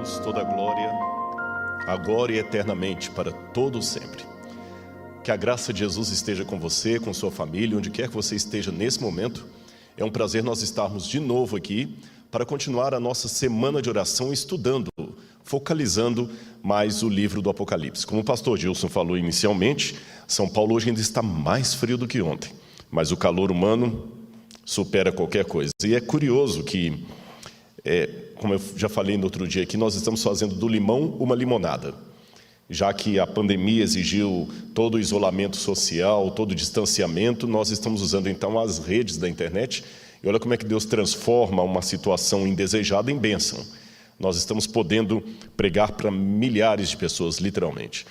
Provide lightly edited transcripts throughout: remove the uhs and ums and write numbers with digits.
Deus toda a glória, agora e eternamente, para todo sempre. Que a graça de Jesus esteja com você, com sua família, onde quer que você esteja nesse momento. É um prazer nós estarmos de novo aqui para continuar a nossa semana de oração estudando, focalizando mais o livro do Apocalipse. Como o pastor Gilson falou inicialmente, São Paulo hoje ainda está mais frio do que ontem, mas o calor humano supera qualquer coisa. E é curioso que, como eu já falei no outro dia aqui, nós estamos fazendo do limão uma limonada. Já que a pandemia exigiu todo o isolamento social, todo o distanciamento, nós estamos usando então as redes da internet. E olha como é que Deus transforma uma situação indesejada em bênção. Nós estamos podendo pregar para milhares de pessoas, literalmente.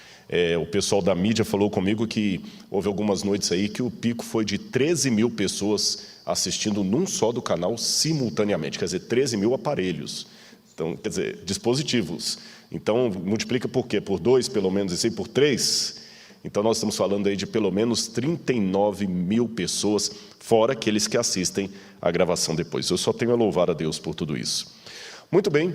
O pessoal da mídia falou comigo que houve algumas noites aí que o pico foi de 13 mil pessoas assistindo num só do canal simultaneamente. Quer dizer, 13 mil aparelhos. Então, quer dizer, dispositivos. Então, multiplica por quê? Por 2, pelo menos, e por 3. Então, nós estamos falando aí de pelo menos 39 mil pessoas, fora aqueles que assistem a gravação depois. Eu só tenho a louvar a Deus por tudo isso. Muito bem,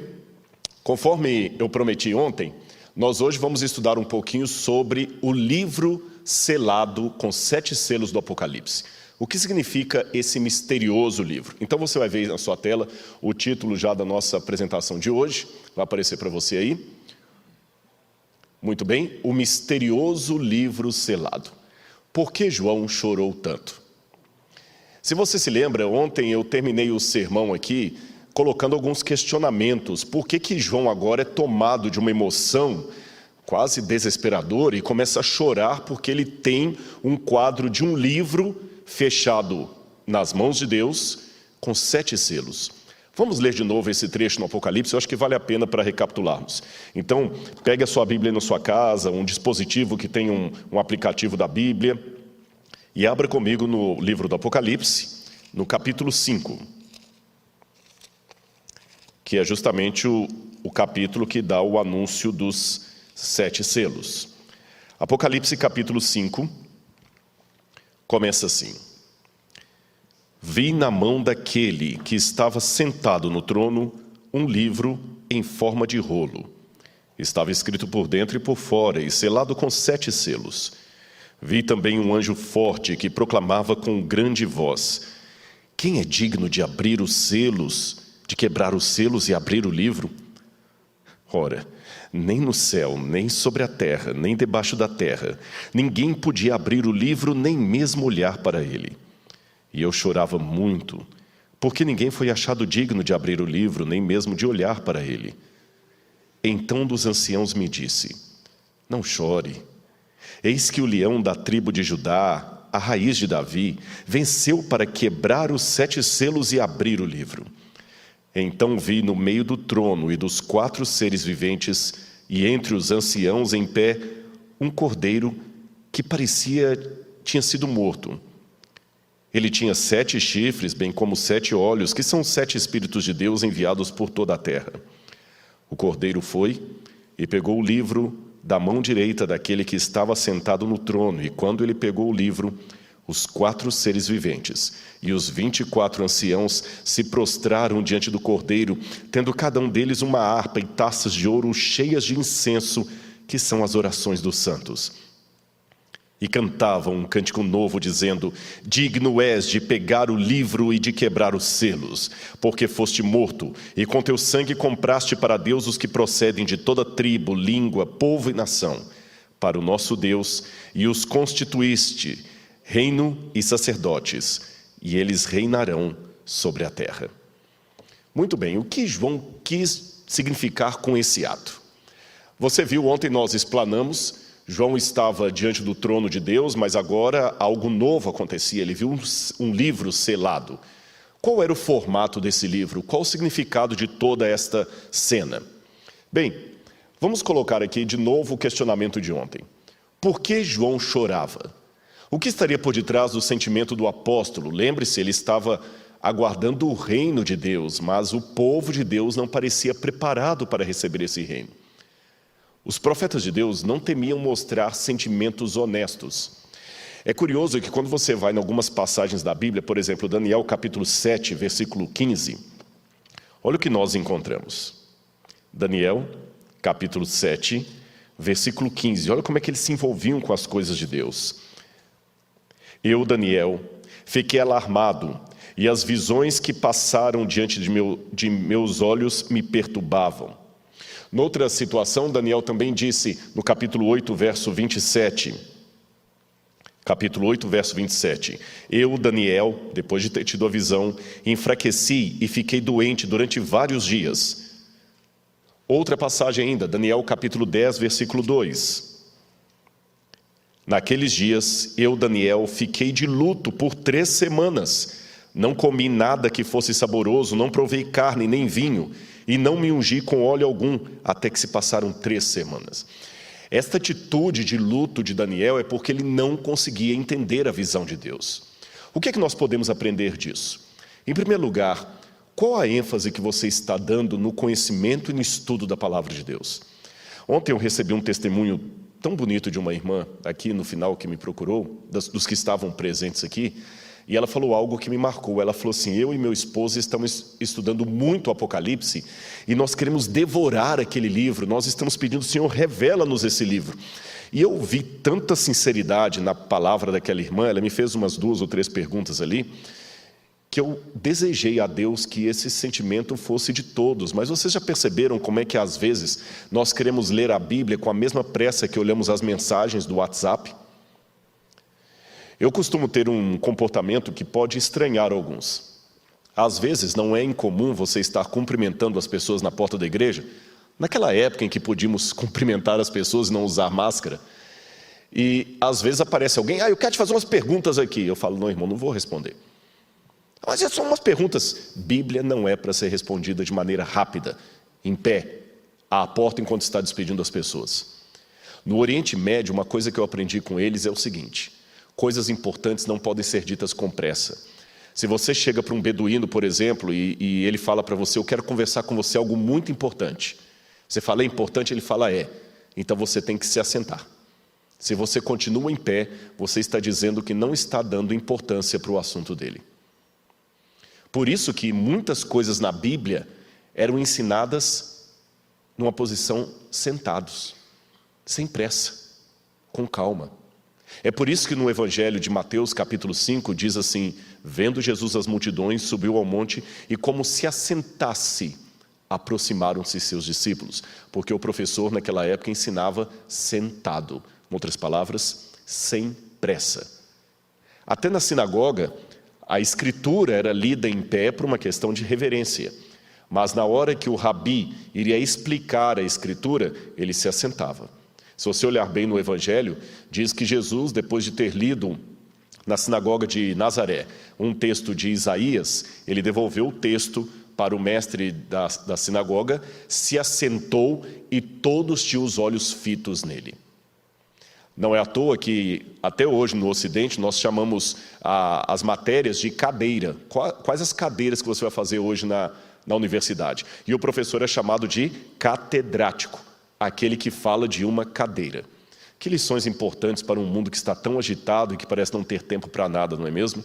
conforme eu prometi ontem, nós hoje vamos estudar um pouquinho sobre o livro selado com 7 selos do Apocalipse. O que significa esse misterioso livro? Então você vai ver na sua tela o título já da nossa apresentação de hoje. Vai aparecer para você aí. Muito bem, o misterioso livro selado. Por que João chorou tanto? Se você se lembra, ontem eu terminei o sermão aqui colocando alguns questionamentos. Por que João agora é tomado de uma emoção quase desesperadora e começa a chorar porque ele tem um quadro de um livro fechado nas mãos de Deus, com 7 selos. Vamos ler de novo esse trecho no Apocalipse, eu acho que vale a pena para recapitularmos. Então, pegue a sua Bíblia na sua casa, um dispositivo que tem um aplicativo da Bíblia, e abra comigo no livro do Apocalipse, no capítulo 5, que é justamente o capítulo que dá o anúncio dos 7 selos. Apocalipse capítulo 5, começa assim: vi na mão daquele que estava sentado no trono um livro em forma de rolo. Estava escrito por dentro e por fora e selado com 7 selos. Vi também um anjo forte que proclamava com grande voz: quem é digno de abrir os selos, de quebrar os selos e abrir o livro? Ora, nem no céu, nem sobre a terra, nem debaixo da terra, ninguém podia abrir o livro, nem mesmo olhar para ele. E eu chorava muito, porque ninguém foi achado digno de abrir o livro, nem mesmo de olhar para ele. Então um dos anciãos me disse: não chore, eis que o leão da tribo de Judá, a raiz de Davi, venceu para quebrar os 7 selos e abrir o livro. Então vi no meio do trono e dos 4 seres viventes, e entre os anciãos em pé, um cordeiro que tinha sido morto. Ele tinha 7 chifres, bem como 7 olhos, que são 7 Espíritos de Deus enviados por toda a terra. O cordeiro foi e pegou o livro da mão direita daquele que estava sentado no trono, e quando ele pegou o livro, os 4 seres viventes e os 24 anciãos se prostraram diante do cordeiro, tendo cada um deles uma harpa e taças de ouro cheias de incenso, que são as orações dos santos. E cantavam um cântico novo, dizendo: digno és de pegar o livro e de quebrar os selos, porque foste morto, e com teu sangue compraste para Deus os que procedem de toda tribo, língua, povo e nação, para o nosso Deus, e os constituíste reino e sacerdotes, e eles reinarão sobre a terra. Muito bem, o que João quis significar com esse ato? Você viu, ontem nós explanamos, João estava diante do trono de Deus, mas agora algo novo acontecia, ele viu um livro selado. Qual era o formato desse livro? Qual o significado de toda esta cena? Bem, vamos colocar aqui de novo o questionamento de ontem. Por que João chorava? O que estaria por detrás do sentimento do apóstolo? Lembre-se, ele estava aguardando o reino de Deus, mas o povo de Deus não parecia preparado para receber esse reino. Os profetas de Deus não temiam mostrar sentimentos honestos. É curioso que quando você vai em algumas passagens da Bíblia, por exemplo, Daniel capítulo 7, versículo 15, olha o que nós encontramos. Daniel, capítulo 7, versículo 15. Olha como é que eles se envolviam com as coisas de Deus. Eu, Daniel, fiquei alarmado, e as visões que passaram diante de meus olhos me perturbavam. Noutra situação, Daniel também disse, no capítulo 8, verso 27. Capítulo 8, verso 27. Eu, Daniel, depois de ter tido a visão, enfraqueci e fiquei doente durante vários dias. Outra passagem ainda, Daniel, capítulo 10, versículo 2. Naqueles dias, eu, Daniel, fiquei de luto por 3 semanas. Não comi nada que fosse saboroso, não provei carne nem vinho, e não me ungi com óleo algum, até que se passaram 3 semanas. Esta atitude de luto de Daniel é porque ele não conseguia entender a visão de Deus. O que é que nós podemos aprender disso? Em primeiro lugar, qual a ênfase que você está dando no conhecimento e no estudo da palavra de Deus? Ontem eu recebi um testemunho tão bonito de uma irmã aqui no final que me procurou, dos que estavam presentes aqui, e ela falou algo que me marcou. Ela falou assim: eu e meu esposo estamos estudando muito o Apocalipse e nós queremos devorar aquele livro, nós estamos pedindo, Senhor, revela-nos esse livro. E eu vi tanta sinceridade na palavra daquela irmã, ela me fez umas 2 ou 3 perguntas ali, que eu desejei a Deus que esse sentimento fosse de todos. Mas vocês já perceberam como é que às vezes nós queremos ler a Bíblia com a mesma pressa que olhamos as mensagens do WhatsApp? Eu costumo ter um comportamento que pode estranhar alguns. Às vezes não é incomum você estar cumprimentando as pessoas na porta da igreja, naquela época em que podíamos cumprimentar as pessoas e não usar máscara, e às vezes aparece alguém: eu quero te fazer umas perguntas aqui. Eu falo: não, irmão, não vou responder. Mas são umas perguntas. Bíblia não é para ser respondida de maneira rápida, em pé, à porta enquanto está despedindo as pessoas. No Oriente Médio, uma coisa que eu aprendi com eles é o seguinte: coisas importantes não podem ser ditas com pressa. Se você chega para um beduíno, por exemplo, e ele fala para você: eu quero conversar com você algo muito importante. Você fala: é importante? Ele fala: é. Então você tem que se assentar. Se você continua em pé, você está dizendo que não está dando importância para o assunto dele. Por isso que muitas coisas na Bíblia eram ensinadas numa posição sentados, sem pressa, com calma. É por isso que no Evangelho de Mateus, capítulo 5, diz assim: vendo Jesus as multidões, subiu ao monte e, como se assentasse, aproximaram-se seus discípulos. Porque o professor naquela época ensinava sentado. Em outras palavras, sem pressa. Até na sinagoga, a escritura era lida em pé por uma questão de reverência. Mas na hora que o rabi iria explicar a escritura, ele se assentava. Se você olhar bem no Evangelho, diz que Jesus, depois de ter lido na sinagoga de Nazaré um texto de Isaías, ele devolveu o texto para o mestre da sinagoga, se assentou e todos tinham os olhos fitos nele. Não é à toa que, até hoje no Ocidente, nós chamamos as matérias de cadeira. Quais as cadeiras que você vai fazer hoje na universidade? E o professor é chamado de catedrático, aquele que fala de uma cadeira. Que lições importantes para um mundo que está tão agitado e que parece não ter tempo para nada, não é mesmo?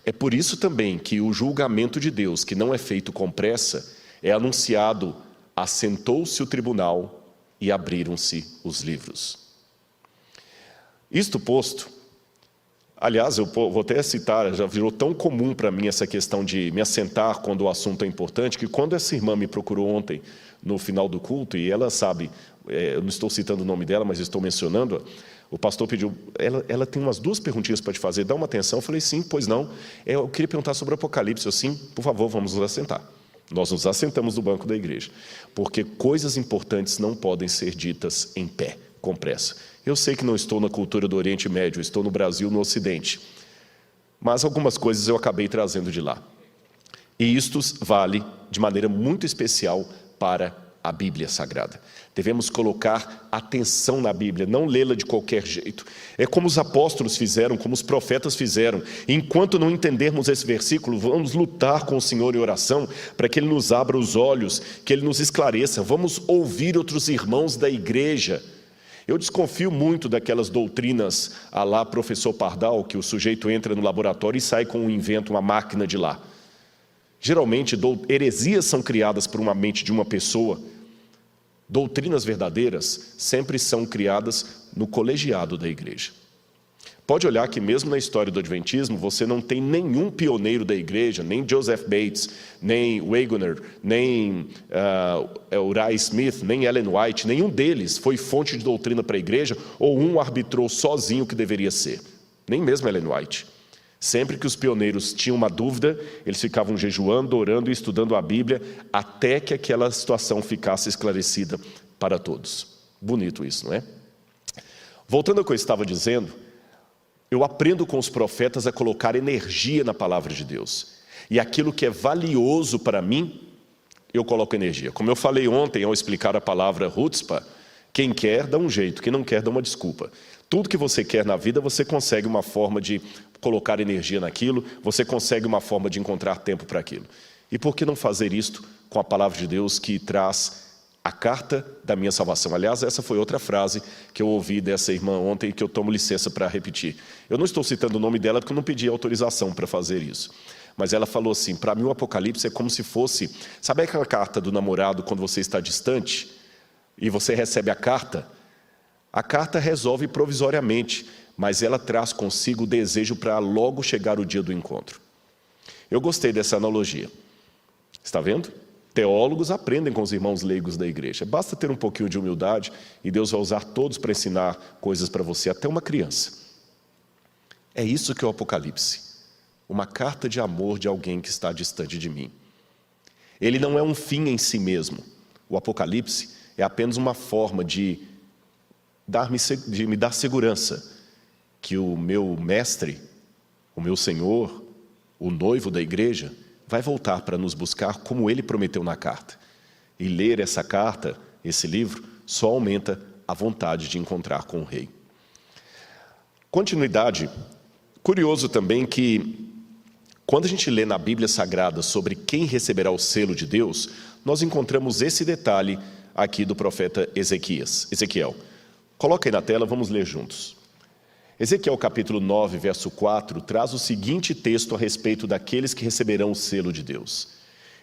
É por isso também que o julgamento de Deus, que não é feito com pressa, é anunciado: assentou-se o tribunal e abriram-se os livros. Isto posto, aliás, eu vou até citar, já virou tão comum para mim essa questão de me assentar quando o assunto é importante, que quando essa irmã me procurou ontem, no final do culto, e ela sabe, eu não estou citando o nome dela, mas estou mencionando, o pastor pediu: ela tem umas 2 perguntinhas para te fazer, dá uma atenção. Eu falei: sim, pois não. Eu queria perguntar sobre o Apocalipse. Eu: sim, por favor, vamos nos assentar. Nós nos assentamos no banco da igreja, porque coisas importantes não podem ser ditas em pé, com pressa. Eu sei que não estou na cultura do Oriente Médio, estou no Brasil, no Ocidente. Mas algumas coisas eu acabei trazendo de lá. E isto vale de maneira muito especial para a Bíblia Sagrada. Devemos colocar atenção na Bíblia, não lê-la de qualquer jeito. É como os apóstolos fizeram, como os profetas fizeram. Enquanto não entendermos esse versículo, vamos lutar com o Senhor em oração para que Ele nos abra os olhos, que Ele nos esclareça. Vamos ouvir outros irmãos da igreja. Eu desconfio muito daquelas doutrinas à lá professor Pardal, que o sujeito entra no laboratório e sai com um invento, uma máquina de lá. Geralmente, heresias são criadas por uma mente de uma pessoa, Doutrinas verdadeiras sempre são criadas no colegiado da igreja. Pode olhar que mesmo na história do Adventismo, você não tem nenhum pioneiro da igreja, nem Joseph Bates, nem Waggoner, nem Uriah Smith, nem Ellen White, nenhum deles foi fonte de doutrina para a igreja, ou um arbitrou sozinho o que deveria ser. Nem mesmo Ellen White. Sempre que os pioneiros tinham uma dúvida, eles ficavam jejuando, orando e estudando a Bíblia, até que aquela situação ficasse esclarecida para todos. Bonito isso, não é? Voltando ao que eu estava dizendo, eu aprendo com os profetas a colocar energia na palavra de Deus. E aquilo que é valioso para mim, eu coloco energia. Como eu falei ontem ao explicar a palavra chutzpah, quem quer dá um jeito, quem não quer dá uma desculpa. Tudo que você quer na vida, você consegue uma forma de colocar energia naquilo, você consegue uma forma de encontrar tempo para aquilo. E por que não fazer isto com a palavra de Deus que traz a carta da minha salvação? Aliás, essa foi outra frase que eu ouvi dessa irmã ontem e que eu tomo licença para repetir. Eu não estou citando o nome dela porque eu não pedi autorização para fazer isso. Mas ela falou assim, para mim o Apocalipse é como se fosse... Sabe aquela carta do namorado quando você está distante e você recebe a carta? A carta resolve provisoriamente, mas ela traz consigo o desejo para logo chegar o dia do encontro. Eu gostei dessa analogia. Está vendo? Teólogos aprendem com os irmãos leigos da igreja. Basta ter um pouquinho de humildade e Deus vai usar todos para ensinar coisas para você, até uma criança. É isso que é o Apocalipse. Uma carta de amor de alguém que está distante de mim. Ele não é um fim em si mesmo. O Apocalipse é apenas uma forma de me dar segurança que o meu mestre, o meu Senhor, o noivo da igreja, vai voltar para nos buscar como ele prometeu na carta. E ler essa carta, esse livro, só aumenta a vontade de encontrar com o rei. Continuidade. Curioso também que, quando a gente lê na Bíblia Sagrada sobre quem receberá o selo de Deus, nós encontramos esse detalhe aqui do profeta Ezequiel. Coloca aí na tela, vamos ler juntos. Ezequiel capítulo 9, verso 4, traz o seguinte texto a respeito daqueles que receberão o selo de Deus.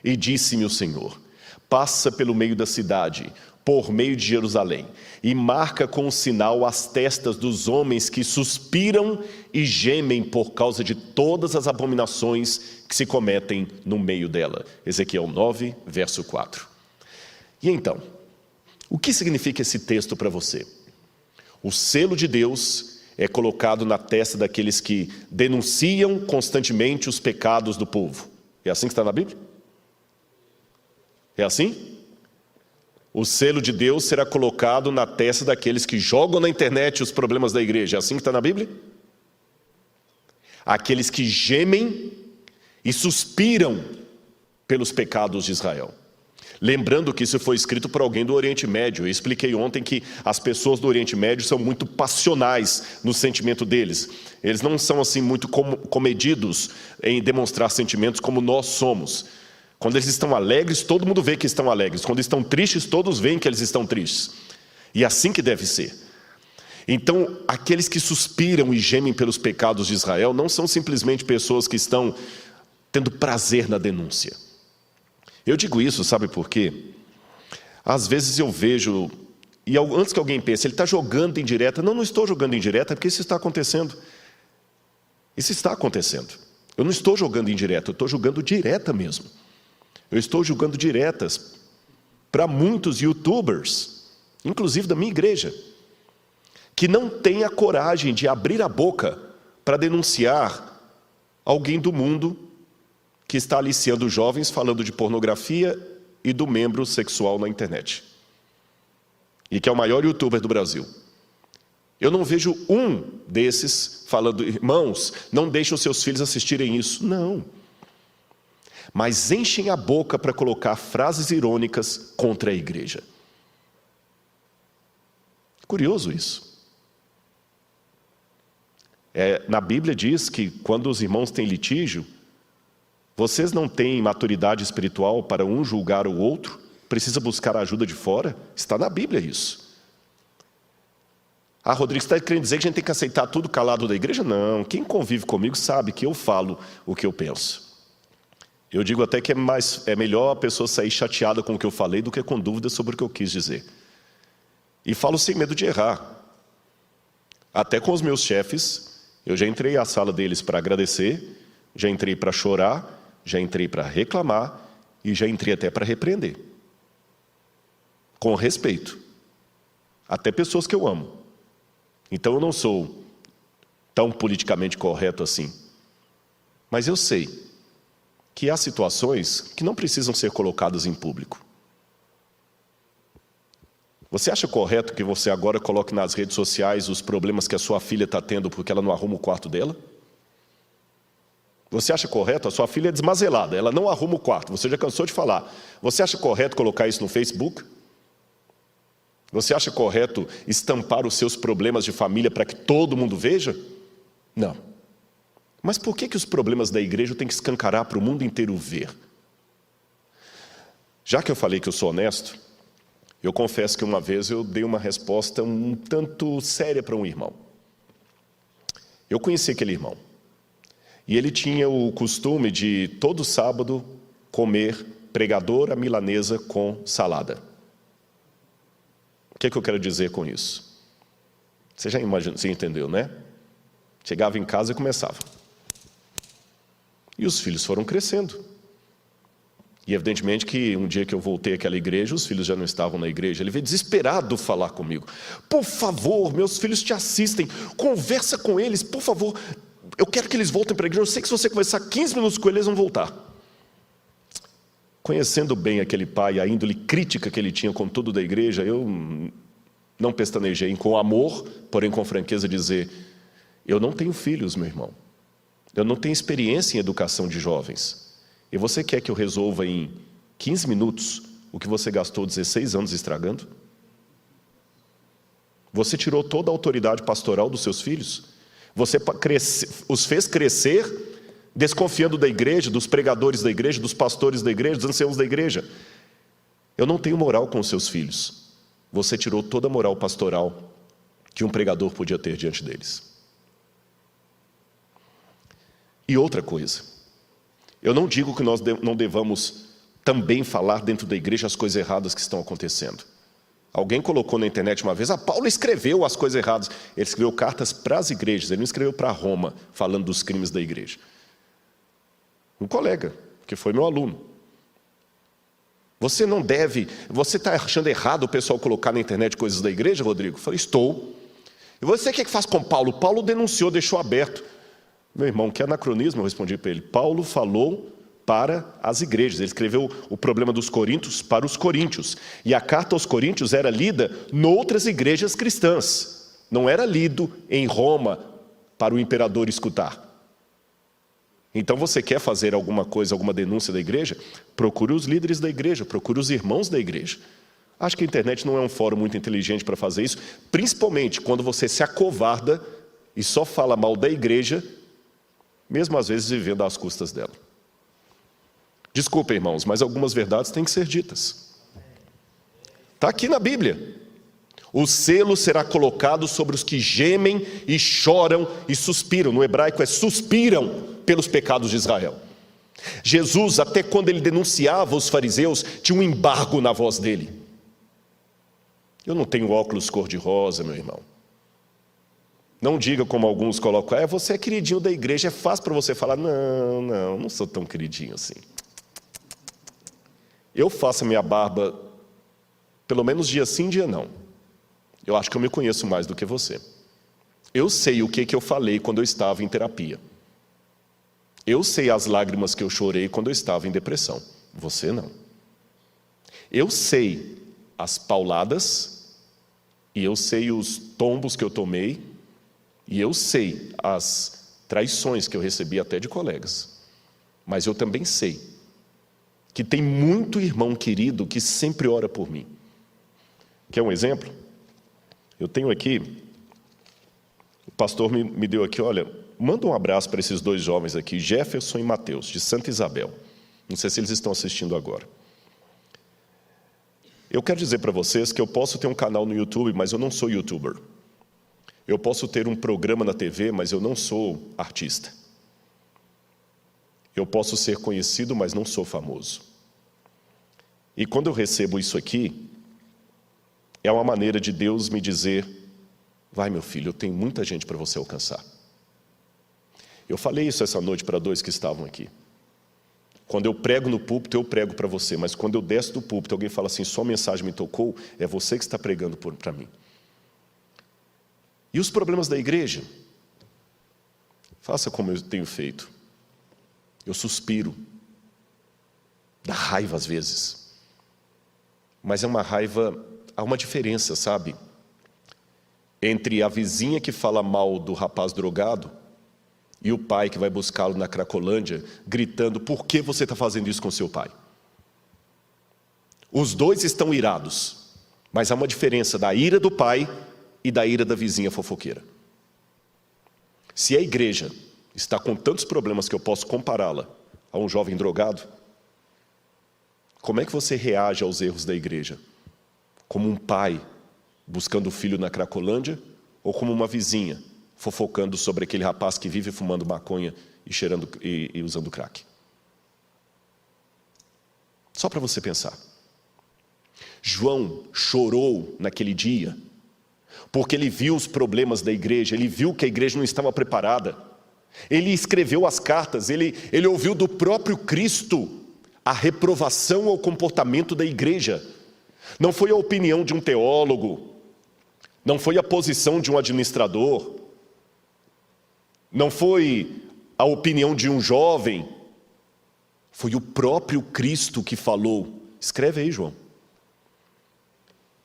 E disse-me o Senhor, passa pelo meio da cidade, por meio de Jerusalém, e marca com um sinal as testas dos homens que suspiram e gemem por causa de todas as abominações que se cometem no meio dela. Ezequiel 9, verso 4. E então, o que significa esse texto para você? O selo de Deus é colocado na testa daqueles que denunciam constantemente os pecados do povo. É assim que está na Bíblia? É assim? O selo de Deus será colocado na testa daqueles que jogam na internet os problemas da igreja. É assim que está na Bíblia? Aqueles que gemem e suspiram pelos pecados de Israel. Lembrando que isso foi escrito por alguém do Oriente Médio. Eu expliquei ontem que as pessoas do Oriente Médio são muito passionais no sentimento deles. Eles não são assim muito comedidos em demonstrar sentimentos como nós somos. Quando eles estão alegres, todo mundo vê que estão alegres. Quando estão tristes, todos veem que eles estão tristes. E é assim que deve ser. Então, aqueles que suspiram e gemem pelos pecados de Israel não são simplesmente pessoas que estão tendo prazer na denúncia. Eu digo isso, sabe por quê? Às vezes eu vejo, e antes que alguém pense, ele está jogando indireta. Não estou jogando indireta, porque isso está acontecendo. Isso está acontecendo. Eu não estou jogando indireta, eu estou jogando direta mesmo. Eu estou jogando diretas para muitos youtubers, inclusive da minha igreja, que não têm a coragem de abrir a boca para denunciar alguém do mundo que está aliciando jovens falando de pornografia e do membro sexual na internet. E que é o maior youtuber do Brasil. Eu não vejo um desses falando, irmãos, não deixem os seus filhos assistirem isso. Não. Mas enchem a boca para colocar frases irônicas contra a igreja. Curioso isso. Na Bíblia diz que quando os irmãos têm litígio, vocês não têm maturidade espiritual para um julgar o outro? Precisa buscar a ajuda de fora? Está na Bíblia isso. Rodrigo, você está querendo dizer que a gente tem que aceitar tudo calado da igreja? Não, quem convive comigo sabe que eu falo o que eu penso. Eu digo até que é melhor a pessoa sair chateada com o que eu falei do que com dúvidas sobre o que eu quis dizer. E falo sem medo de errar. Até com os meus chefes, eu já entrei à sala deles para agradecer, já entrei para chorar, já entrei para reclamar e já entrei até para repreender. Com respeito. Até pessoas que eu amo. Então eu não sou tão politicamente correto assim. Mas eu sei que há situações que não precisam ser colocadas em público. Você acha correto que você agora coloque nas redes sociais os problemas que a sua filha está tendo porque ela não arruma o quarto dela? Você acha correto? A sua filha é desmazelada, ela não arruma o quarto, você já cansou de falar. Você acha correto colocar isso no Facebook? Você acha correto estampar os seus problemas de família para que todo mundo veja? Não. Mas por que os problemas da igreja têm que escancarar para o mundo inteiro ver? Já que eu falei que eu sou honesto, eu confesso que uma vez eu dei uma resposta um tanto séria para um irmão. Eu conheci aquele irmão. E ele tinha o costume de, todo sábado, comer pregador à milanesa com salada. O que eu quero dizer com isso? Você já imagina, você entendeu, né? Chegava em casa e começava. E os filhos foram crescendo. E evidentemente que um dia que eu voltei àquela igreja, os filhos já não estavam na igreja. Ele veio desesperado falar comigo. Por favor, meus filhos te assistem, conversa com eles, por favor. Eu quero que eles voltem para a igreja. Eu sei que se você conversar 15 minutos com eles, eles vão voltar. Conhecendo bem aquele pai, a índole crítica que ele tinha com tudo da igreja, eu não pestanejei em, com amor, porém com franqueza, dizer: eu não tenho filhos, meu irmão. Eu não tenho experiência em educação de jovens. E você quer que eu resolva em 15 minutos o que você gastou 16 anos estragando? Você tirou toda a autoridade pastoral dos seus filhos? Você os fez crescer desconfiando da igreja, dos pregadores da igreja, dos pastores da igreja, dos anciãos da igreja. Eu não tenho moral com os seus filhos. Você tirou toda a moral pastoral que um pregador podia ter diante deles. E outra coisa, eu não digo que nós não devamos também falar dentro da igreja as coisas erradas que estão acontecendo. Alguém colocou na internet uma vez: Paulo escreveu as coisas erradas. Ele escreveu cartas para as igrejas, ele não escreveu para Roma, falando dos crimes da igreja. Um colega, que foi meu aluno. Você não deve, você está achando errado o pessoal colocar na internet coisas da igreja, Rodrigo? Eu falei: estou. E você o que faz com Paulo? Paulo denunciou, deixou aberto. Meu irmão, que anacronismo, eu respondi para ele. Paulo falou para as igrejas. Ele escreveu o problema dos coríntios para os coríntios. E a carta aos coríntios era lida noutras igrejas cristãs. Não era lido em Roma para o imperador escutar. Então você quer fazer alguma coisa, alguma denúncia da igreja? Procure os líderes da igreja, procure os irmãos da igreja. Acho que a internet não é um fórum muito inteligente para fazer isso, principalmente quando você se acovarda e só fala mal da igreja, mesmo às vezes vivendo às custas dela. Desculpa, irmãos, mas algumas verdades têm que ser ditas. Está aqui na Bíblia. O selo será colocado sobre os que gemem e choram e suspiram. No hebraico é suspiram pelos pecados de Israel. Jesus, até quando ele denunciava os fariseus, tinha um embargo na voz dele. Eu não tenho óculos cor-de-rosa, meu irmão. Não diga como alguns colocam: você é queridinho da igreja, é fácil para você falar. Não sou tão queridinho assim. Eu faço a minha barba pelo menos dia sim, dia não. Eu acho que eu me conheço mais do que você. Eu sei o que eu falei quando eu estava em terapia. Eu sei as lágrimas que eu chorei quando eu estava em depressão. Você não. Eu sei as pauladas, e eu sei os tombos que eu tomei, e eu sei as traições que eu recebi até de colegas. Mas eu também sei que tem muito irmão querido que sempre ora por mim. Quer um exemplo? Eu tenho aqui, o pastor me deu aqui: olha, manda um abraço para esses dois jovens aqui, Jefferson e Mateus, de Santa Isabel. Não sei se eles estão assistindo agora. Eu quero dizer para vocês que eu posso ter um canal no YouTube, mas eu não sou youtuber. Eu posso ter um programa na TV, mas eu não sou artista. Eu posso ser conhecido, mas não sou famoso. E quando eu recebo isso aqui, é uma maneira de Deus me dizer: vai, meu filho, eu tenho muita gente para você alcançar. Eu falei isso essa noite para 2 que estavam aqui. Quando eu prego no púlpito, eu prego para você, mas quando eu desço do púlpito, alguém fala assim: sua mensagem me tocou, é você que está pregando para mim. E os problemas da igreja? Faça como eu tenho feito. Eu suspiro. Dá raiva às vezes. Mas é uma raiva, há uma diferença, sabe? Entre a vizinha que fala mal do rapaz drogado e o pai que vai buscá-lo na Cracolândia, gritando: por que você está fazendo isso com seu pai? Os dois estão irados, mas há uma diferença da ira do pai e da ira da vizinha fofoqueira. Se a igreja está com tantos problemas que eu posso compará-la a um jovem drogado, como é que você reage aos erros da igreja? Como um pai buscando o filho na Cracolândia, ou como uma vizinha fofocando sobre aquele rapaz que vive fumando maconha e cheirando e usando crack? Só para você pensar. João chorou naquele dia porque ele viu os problemas da igreja, ele viu que a igreja não estava preparada. Ele escreveu as cartas, ele ouviu do próprio Cristo a reprovação ao comportamento da igreja. Não foi a opinião de um teólogo, não foi a posição de um administrador, não foi a opinião de um jovem, foi o próprio Cristo que falou. Escreve aí, João.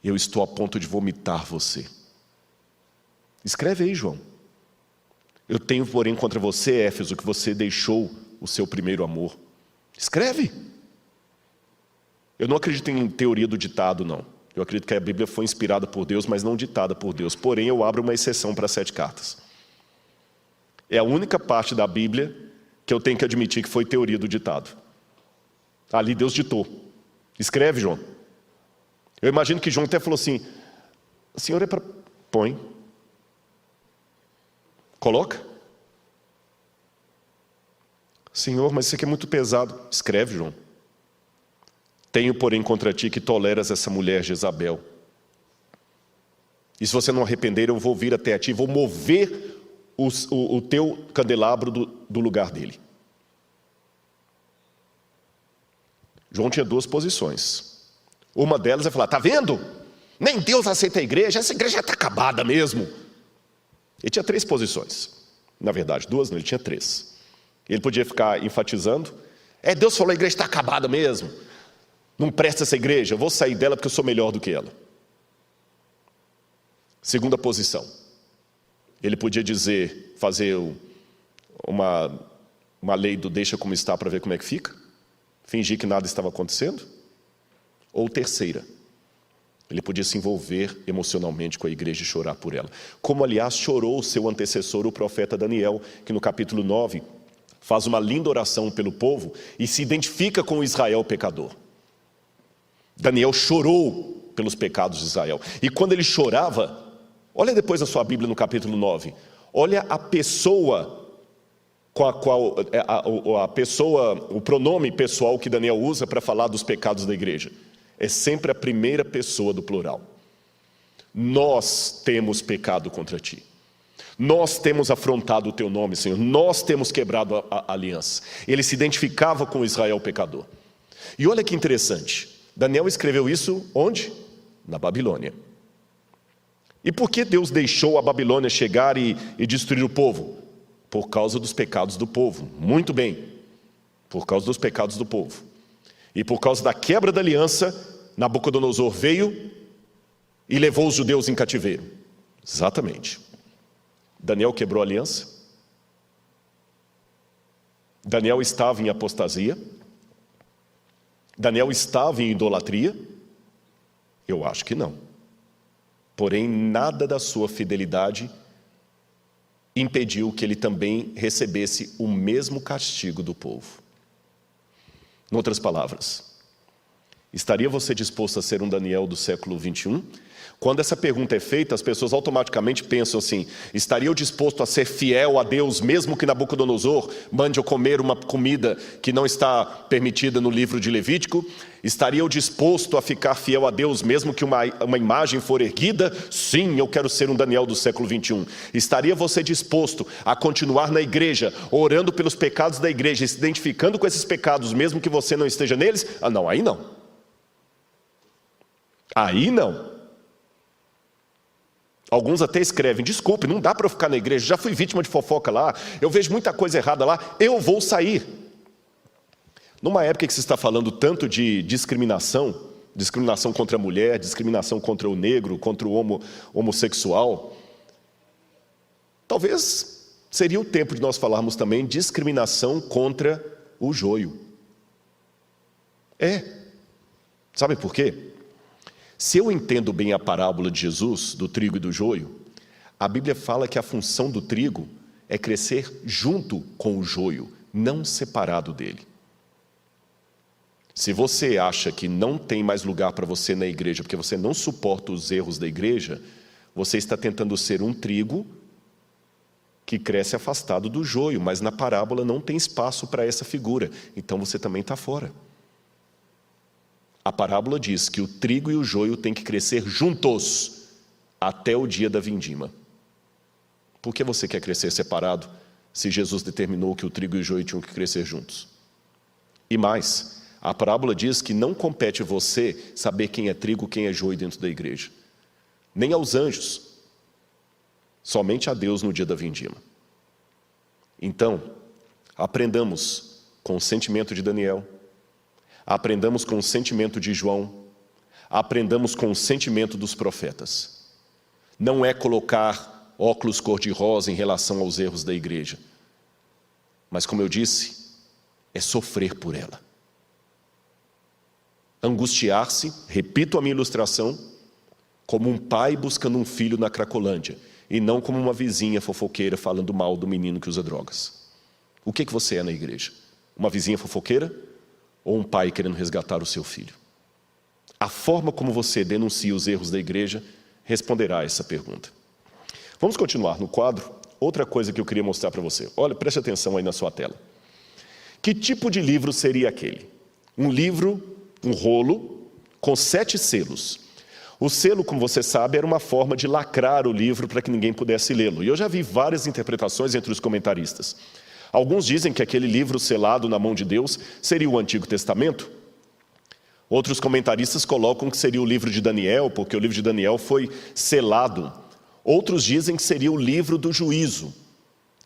Eu estou a ponto de vomitar você. Escreve aí, João. Eu tenho, porém, contra você, Éfeso, que você deixou o seu primeiro amor. Escreve. Eu não acredito em teoria do ditado, não. Eu acredito que a Bíblia foi inspirada por Deus, mas não ditada por Deus. Porém, eu abro uma exceção para as 7 cartas. É a única parte da Bíblia que eu tenho que admitir que foi teoria do ditado. Ali Deus ditou. Escreve, João. Eu imagino que João até falou assim: o senhor é para... Põe. Coloca. Senhor, mas isso aqui é muito pesado. Escreve, João. Tenho, porém, contra ti que toleras essa mulher Jezabel. E se você não arrepender, eu vou vir até a ti, vou mover o teu candelabro do lugar dele. João tinha 2 posições. Uma delas é falar: tá vendo? Nem Deus aceita a igreja, essa igreja está acabada mesmo. Ele tinha 3 posições. Na verdade, 2 não, ele tinha 3. Ele podia ficar enfatizando: Deus falou, a igreja está acabada mesmo. Não presta essa igreja, eu vou sair dela porque eu sou melhor do que ela. Segunda posição. Ele podia dizer, fazer uma lei do deixa como está para ver como é que fica. Fingir que nada estava acontecendo. Ou terceira. Ele podia se envolver emocionalmente com a igreja e chorar por ela. Como, aliás, chorou o seu antecessor, o profeta Daniel, que no capítulo 9 faz uma linda oração pelo povo e se identifica com o Israel pecador. Daniel chorou pelos pecados de Israel. E quando ele chorava, olha depois na sua Bíblia no capítulo 9, olha a pessoa com a qual, o pronome pessoal que Daniel usa para falar dos pecados da igreja. É sempre a primeira pessoa do plural. Nós temos pecado contra ti. Nós temos afrontado o teu nome, Senhor. Nós temos quebrado a aliança. Ele se identificava com Israel pecador. E olha que interessante. Daniel escreveu isso onde? Na Babilônia. E por que Deus deixou a Babilônia chegar e destruir o povo? Por causa dos pecados do povo. Muito bem. Por causa dos pecados do povo. E por causa da quebra da aliança, Nabucodonosor veio e levou os judeus em cativeiro. Exatamente. Daniel quebrou a aliança? Daniel estava em apostasia? Daniel estava em idolatria? Eu acho que não. Porém, nada da sua fidelidade impediu que ele também recebesse o mesmo castigo do povo. Em outras palavras, estaria você disposto a ser um Daniel do século 21? Quando essa pergunta é feita, as pessoas automaticamente pensam assim: estaria eu disposto a ser fiel a Deus, mesmo que Nabucodonosor mande eu comer uma comida que não está permitida no livro de Levítico? Estaria eu disposto a ficar fiel a Deus, mesmo que uma imagem for erguida? Sim, eu quero ser um Daniel do século 21. Estaria você disposto a continuar na igreja, orando pelos pecados da igreja, se identificando com esses pecados, mesmo que você não esteja neles? Ah, não, aí não. Aí não. Alguns até escrevem: desculpe, não dá para eu ficar na igreja, já fui vítima de fofoca lá, eu vejo muita coisa errada lá, eu vou sair. Numa época que se está falando tanto de discriminação contra a mulher, discriminação contra o negro, contra o homossexual, talvez seria o tempo de nós falarmos também discriminação contra o joio. Sabe por quê? Se eu entendo bem a parábola de Jesus, do trigo e do joio, a Bíblia fala que a função do trigo é crescer junto com o joio, não separado dele. Se você acha que não tem mais lugar para você na igreja, porque você não suporta os erros da igreja, você está tentando ser um trigo que cresce afastado do joio, mas na parábola não tem espaço para essa figura, então você também está fora. A parábola diz que o trigo e o joio têm que crescer juntos até o dia da vindima. Por que você quer crescer separado, se Jesus determinou que o trigo e o joio tinham que crescer juntos? E mais, a parábola diz que não compete você saber quem é trigo, quem é joio dentro da igreja. Nem aos anjos. Somente a Deus no dia da vindima. Então, aprendamos com o sentimento de Daniel, aprendamos com o sentimento de João, aprendamos com o sentimento dos profetas. Não é colocar óculos cor-de-rosa em relação aos erros da igreja, mas, como eu disse, é sofrer por ela. Angustiar-se, repito a minha ilustração, como um pai buscando um filho na Cracolândia, e não como uma vizinha fofoqueira falando mal do menino que usa drogas. O que você é na igreja? Uma vizinha fofoqueira? Ou um pai querendo resgatar o seu filho? A forma como você denuncia os erros da igreja responderá a essa pergunta. Vamos continuar no quadro. Outra coisa que eu queria mostrar para você. Olha, preste atenção aí na sua tela. Que tipo de livro seria aquele? Um livro, um rolo, com 7 selos. O selo, como você sabe, era uma forma de lacrar o livro para que ninguém pudesse lê-lo. E eu já vi várias interpretações entre os comentaristas. Alguns dizem que aquele livro selado na mão de Deus seria o Antigo Testamento. Outros comentaristas colocam que seria o livro de Daniel, porque o livro de Daniel foi selado. Outros dizem que seria o livro do juízo.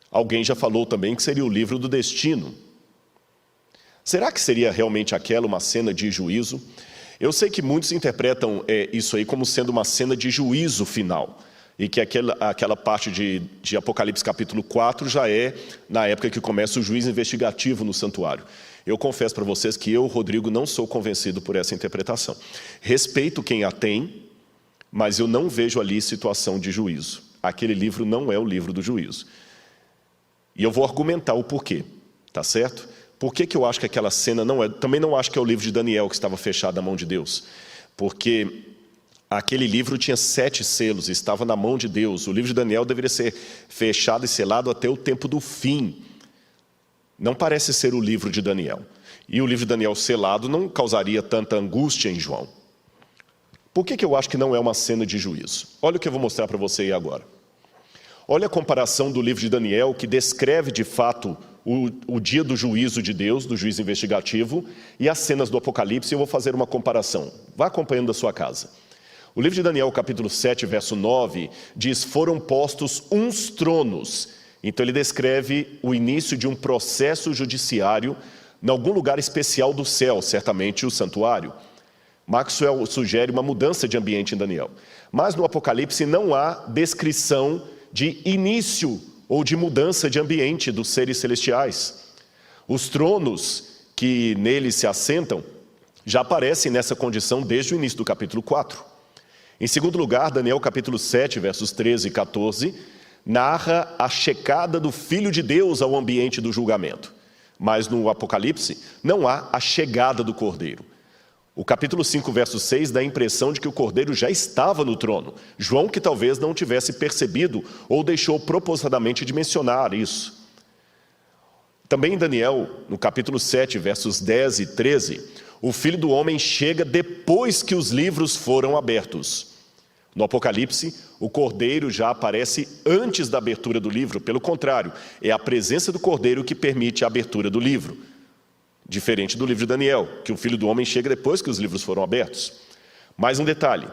Alguém já falou também que seria o livro do destino. Será que seria realmente aquela uma cena de juízo? Eu sei que muitos interpretam isso aí como sendo uma cena de juízo final. E que aquela parte de Apocalipse capítulo 4 já é na época que começa o juízo investigativo no santuário. Eu confesso para vocês que eu, Rodrigo, não sou convencido por essa interpretação. Respeito quem a tem, mas eu não vejo ali situação de juízo. Aquele livro não é o livro do juízo. E eu vou argumentar o porquê, tá certo? Por que eu acho que aquela cena não é... Também não acho que é o livro de Daniel que estava fechado na mão de Deus. Porque aquele livro tinha 7 selos, estava na mão de Deus. O livro de Daniel deveria ser fechado e selado até o tempo do fim. Não parece ser o livro de Daniel. E o livro de Daniel selado não causaria tanta angústia em João. Por que eu acho que não é uma cena de juízo? Olha o que eu vou mostrar para você aí agora. Olha a comparação do livro de Daniel, que descreve de fato o dia do juízo de Deus, do juízo investigativo, e as cenas do Apocalipse. Eu vou fazer uma comparação. Vá acompanhando da sua casa. O livro de Daniel, capítulo 7, verso 9, diz: foram postos uns tronos. Então ele descreve o início de um processo judiciário em algum lugar especial do céu, certamente o santuário. Maxwell sugere uma mudança de ambiente em Daniel. Mas no Apocalipse não há descrição de início ou de mudança de ambiente dos seres celestiais. Os tronos que neles se assentam já aparecem nessa condição desde o início do capítulo 4. Em segundo lugar, Daniel capítulo 7, versos 13 e 14, narra a chegada do Filho de Deus ao ambiente do julgamento. Mas no Apocalipse não há a chegada do Cordeiro. O capítulo 5, verso 6, dá a impressão de que o Cordeiro já estava no trono. João que talvez não tivesse percebido ou deixou propositadamente de mencionar isso. Também em Daniel, no capítulo 7, versos 10 e 13, o Filho do Homem chega depois que os livros foram abertos. No Apocalipse, o Cordeiro já aparece antes da abertura do livro. Pelo contrário, é a presença do Cordeiro que permite a abertura do livro. Diferente do livro de Daniel, que o Filho do Homem chega depois que os livros foram abertos. Mais um detalhe.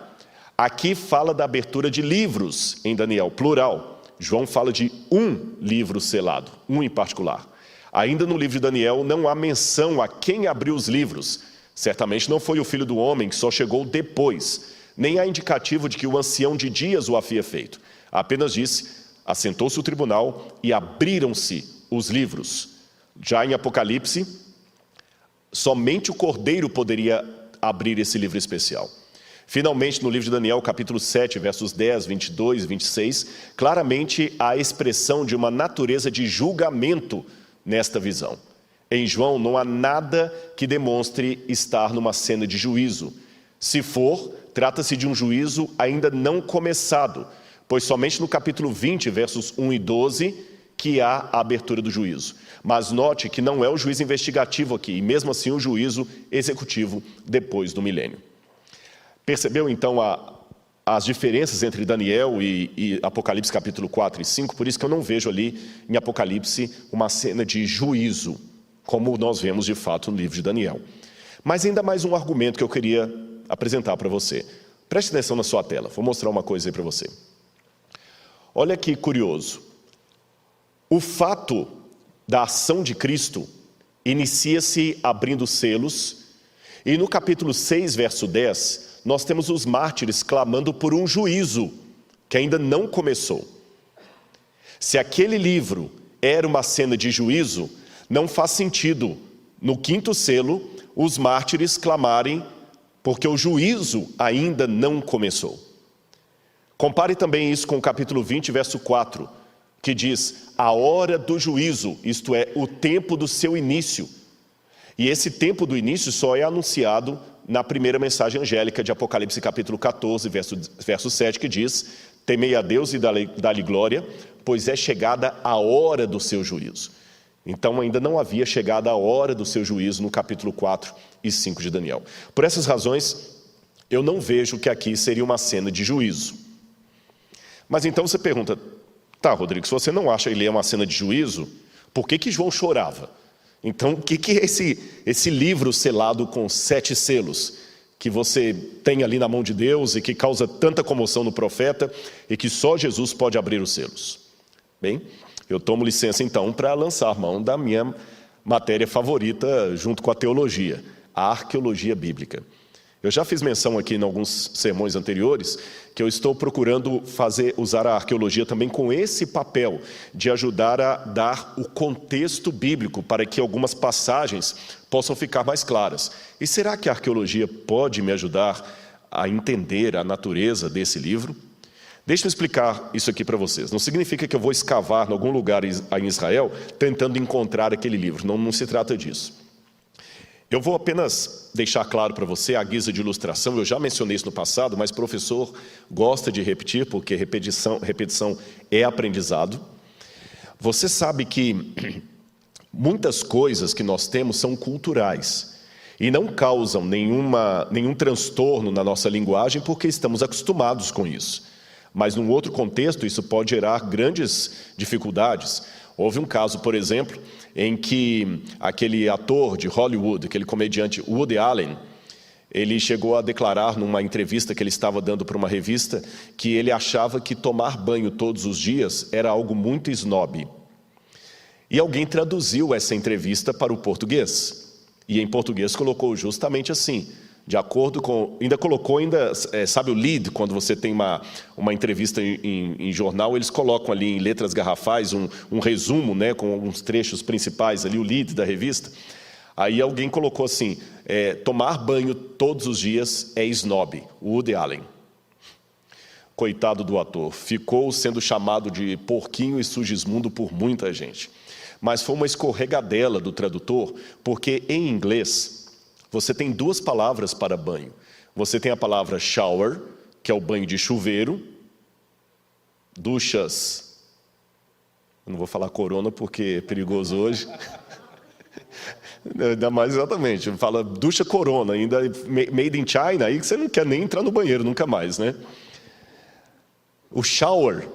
Aqui fala da abertura de livros em Daniel, plural. João fala de um livro selado, um em particular. Ainda no livro de Daniel não há menção a quem abriu os livros. Certamente não foi o Filho do Homem, que só chegou depois. Nem há indicativo de que o ancião de dias o havia feito. Apenas disse, assentou-se o tribunal e abriram-se os livros. Já em Apocalipse, somente o Cordeiro poderia abrir esse livro especial. Finalmente, no livro de Daniel, capítulo 7, versos 10, 22 e 26, claramente há a expressão de uma natureza de julgamento nesta visão. Em João não há nada que demonstre estar numa cena de juízo. Se for, trata-se de um juízo ainda não começado, pois somente no capítulo 20, versos 1 e 12, que há a abertura do juízo. Mas note que não é o juízo investigativo aqui, e mesmo assim o juízo executivo depois do milênio. Percebeu então as diferenças entre Daniel e Apocalipse capítulo 4 e 5? Por isso que eu não vejo ali em Apocalipse uma cena de juízo, como nós vemos de fato no livro de Daniel. Mas ainda mais um argumento que eu queria apresentar para você. Preste atenção na sua tela, vou mostrar uma coisa aí para você. Olha que curioso. O fato da ação de Cristo inicia-se abrindo selos, e no capítulo 6, verso 10, nós temos os mártires clamando por um juízo que ainda não começou. Se aquele livro era uma cena de juízo, não faz sentido, no quinto selo, os mártires clamarem porque o juízo ainda não começou. Compare também isso com o capítulo 20, verso 4, que diz, a hora do juízo, isto é, o tempo do seu início. E esse tempo do início só é anunciado na primeira mensagem angélica de Apocalipse capítulo 14, verso 7, que diz, temei a Deus e dá-lhe glória, pois é chegada a hora do seu juízo. Então ainda não havia chegado a hora do seu juízo no capítulo 4 e 5 de Daniel. Por essas razões, eu não vejo que aqui seria uma cena de juízo. Mas então você pergunta, tá, Rodrigo, se você não acha que ele é uma cena de juízo, por que João chorava? Então, o que é esse livro selado com 7 selos, que você tem ali na mão de Deus e que causa tanta comoção no profeta e que só Jesus pode abrir os selos? Bem, eu tomo licença então para lançar mão da minha matéria favorita junto com a teologia, a arqueologia bíblica. Eu já fiz menção aqui em alguns sermões anteriores que eu estou procurando usar a arqueologia também com esse papel de ajudar a dar o contexto bíblico para que algumas passagens possam ficar mais claras. E será que a arqueologia pode me ajudar a entender a natureza desse livro? Deixa eu explicar isso aqui para vocês. Não significa que eu vou escavar em algum lugar em Israel tentando encontrar aquele livro. Não se trata disso. Eu vou apenas deixar claro para você, à guisa de ilustração, eu já mencionei isso no passado, mas o professor gosta de repetir, porque repetição é aprendizado. Você sabe que muitas coisas que nós temos são culturais e não causam nenhum transtorno na nossa linguagem porque estamos acostumados com isso. Mas num outro contexto isso pode gerar grandes dificuldades. Houve um caso, por exemplo, em que aquele ator de Hollywood, aquele comediante Woody Allen, ele chegou a declarar numa entrevista que ele estava dando para uma revista que ele achava que tomar banho todos os dias era algo muito snob. E alguém traduziu essa entrevista para o português. E em português colocou justamente assim, de acordo com... sabe o lead, quando você tem uma entrevista em jornal, eles colocam ali em letras garrafais um resumo, né, com alguns trechos principais ali, o lead da revista. Aí alguém colocou assim, tomar banho todos os dias é snob, Woody Allen. Coitado do ator, ficou sendo chamado de porquinho e sugismundo por muita gente. Mas foi uma escorregadela do tradutor, porque em inglês... você tem duas palavras para banho. Você tem a palavra shower, que é o banho de chuveiro, duchas, eu não vou falar corona porque é perigoso hoje, ainda mais exatamente, fala ducha corona, ainda made in China, aí você não quer nem entrar no banheiro nunca mais, né? O shower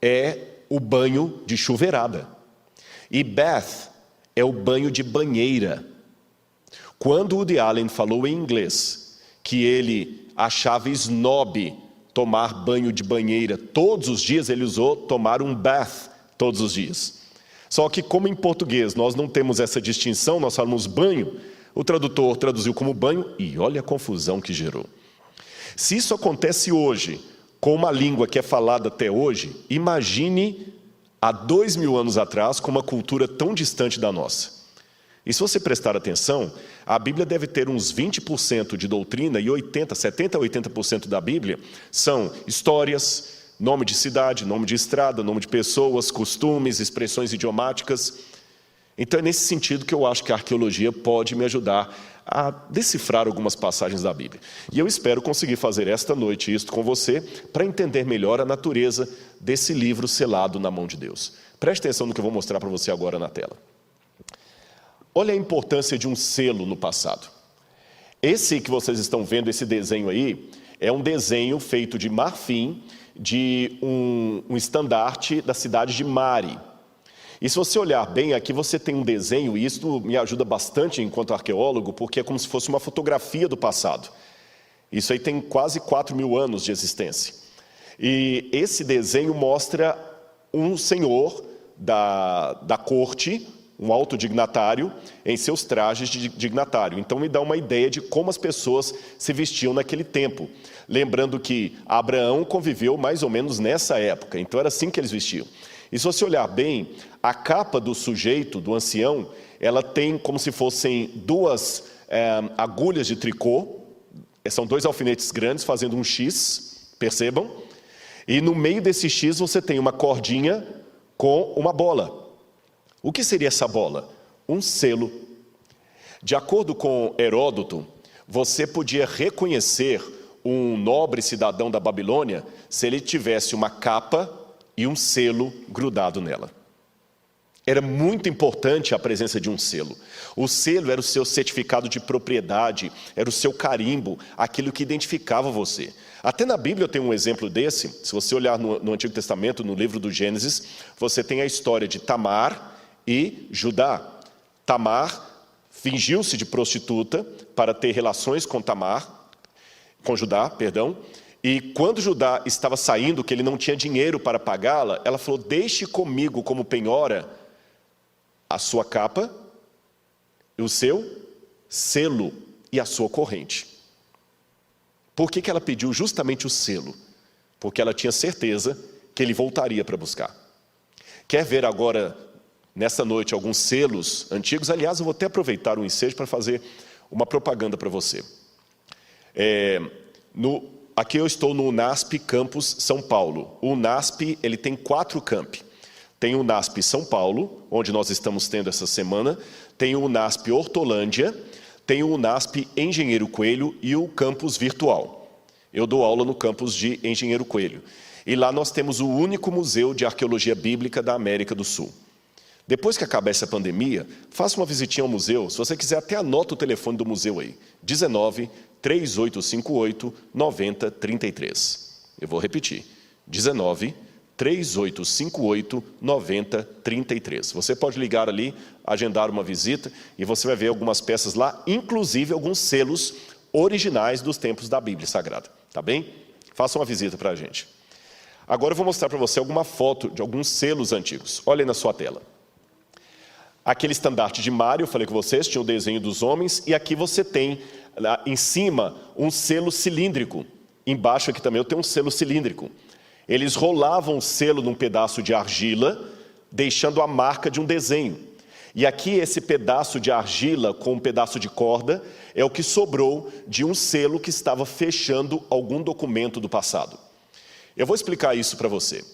é o banho de chuveirada, e bath é o banho de banheira. Quando Woody Allen falou em inglês que ele achava snob tomar banho de banheira todos os dias, ele usou tomar um bath todos os dias. Só que como em português nós não temos essa distinção, nós falamos banho, o tradutor traduziu como banho e olha a confusão que gerou. Se isso acontece hoje, com uma língua que é falada até hoje, imagine há 2000 anos atrás com uma cultura tão distante da nossa. E se você prestar atenção, a Bíblia deve ter uns 20% de doutrina e 70% a 80% da Bíblia são histórias, nome de cidade, nome de estrada, nome de pessoas, costumes, expressões idiomáticas. Então é nesse sentido que eu acho que a arqueologia pode me ajudar a decifrar algumas passagens da Bíblia. E eu espero conseguir fazer esta noite isso com você para entender melhor a natureza desse livro selado na mão de Deus. Preste atenção no que eu vou mostrar para você agora na tela. Olha a importância de um selo no passado. Esse que vocês estão vendo, esse desenho aí, é um desenho feito de marfim de um estandarte da cidade de Mari. E se você olhar bem, aqui você tem um desenho, e isso me ajuda bastante enquanto arqueólogo, porque é como se fosse uma fotografia do passado. Isso aí tem quase 4.000 anos de existência. E esse desenho mostra um senhor da corte, um alto dignatário, em seus trajes de dignatário. Então me dá uma ideia de como as pessoas se vestiam naquele tempo. Lembrando que Abraão conviveu mais ou menos nessa época, então era assim que eles vestiam. E se você olhar bem, a capa do sujeito, do ancião, ela tem como se fossem duas agulhas de tricô, são dois alfinetes grandes fazendo um X, percebam? E no meio desse X você tem uma cordinha com uma bola. O que seria essa bola? Um selo. De acordo com Heródoto, você podia reconhecer um nobre cidadão da Babilônia se ele tivesse uma capa e um selo grudado nela. Era muito importante a presença de um selo. O selo era o seu certificado de propriedade, era o seu carimbo, aquilo que identificava você. Até na Bíblia tem um exemplo desse. Se você olhar no Antigo Testamento, no livro do Gênesis, você tem a história de Tamar e Judá. Tamar fingiu-se de prostituta para ter relações com Judá, e quando Judá estava saindo, que ele não tinha dinheiro para pagá-la, ela falou, deixe comigo como penhora a sua capa, o seu selo e a sua corrente. Por que ela pediu justamente o selo? Porque ela tinha certeza que ele voltaria para buscar. Quer ver agora, nessa noite, alguns selos antigos? Aliás, eu vou até aproveitar o ensejo para fazer uma propaganda para você. Aqui eu estou no UNASP Campus São Paulo. O UNASP ele tem 4 campi. Tem o UNASP São Paulo, onde nós estamos tendo essa semana. Tem o UNASP Hortolândia. Tem o UNASP Engenheiro Coelho e o campus virtual. Eu dou aula no campus de Engenheiro Coelho. E lá nós temos o único museu de arqueologia bíblica da América do Sul. Depois que acabar essa pandemia, faça uma visitinha ao museu. Se você quiser, até anota o telefone do museu aí. 19-3858-9033. Eu vou repetir. 19-3858-9033. Você pode ligar ali, agendar uma visita e você vai ver algumas peças lá, inclusive alguns selos originais dos tempos da Bíblia Sagrada. Tá bem? Faça uma visita para a gente. Agora eu vou mostrar para você alguma foto de alguns selos antigos. Olha aí na sua tela. Aquele estandarte de Mário, eu falei com vocês, tinha o desenho dos homens, e aqui você tem, em cima, um selo cilíndrico. Embaixo aqui também eu tenho um selo cilíndrico. Eles rolavam o selo num pedaço de argila, deixando a marca de um desenho. E aqui esse pedaço de argila com um pedaço de corda é o que sobrou de um selo que estava fechando algum documento do passado. Eu vou explicar isso para você.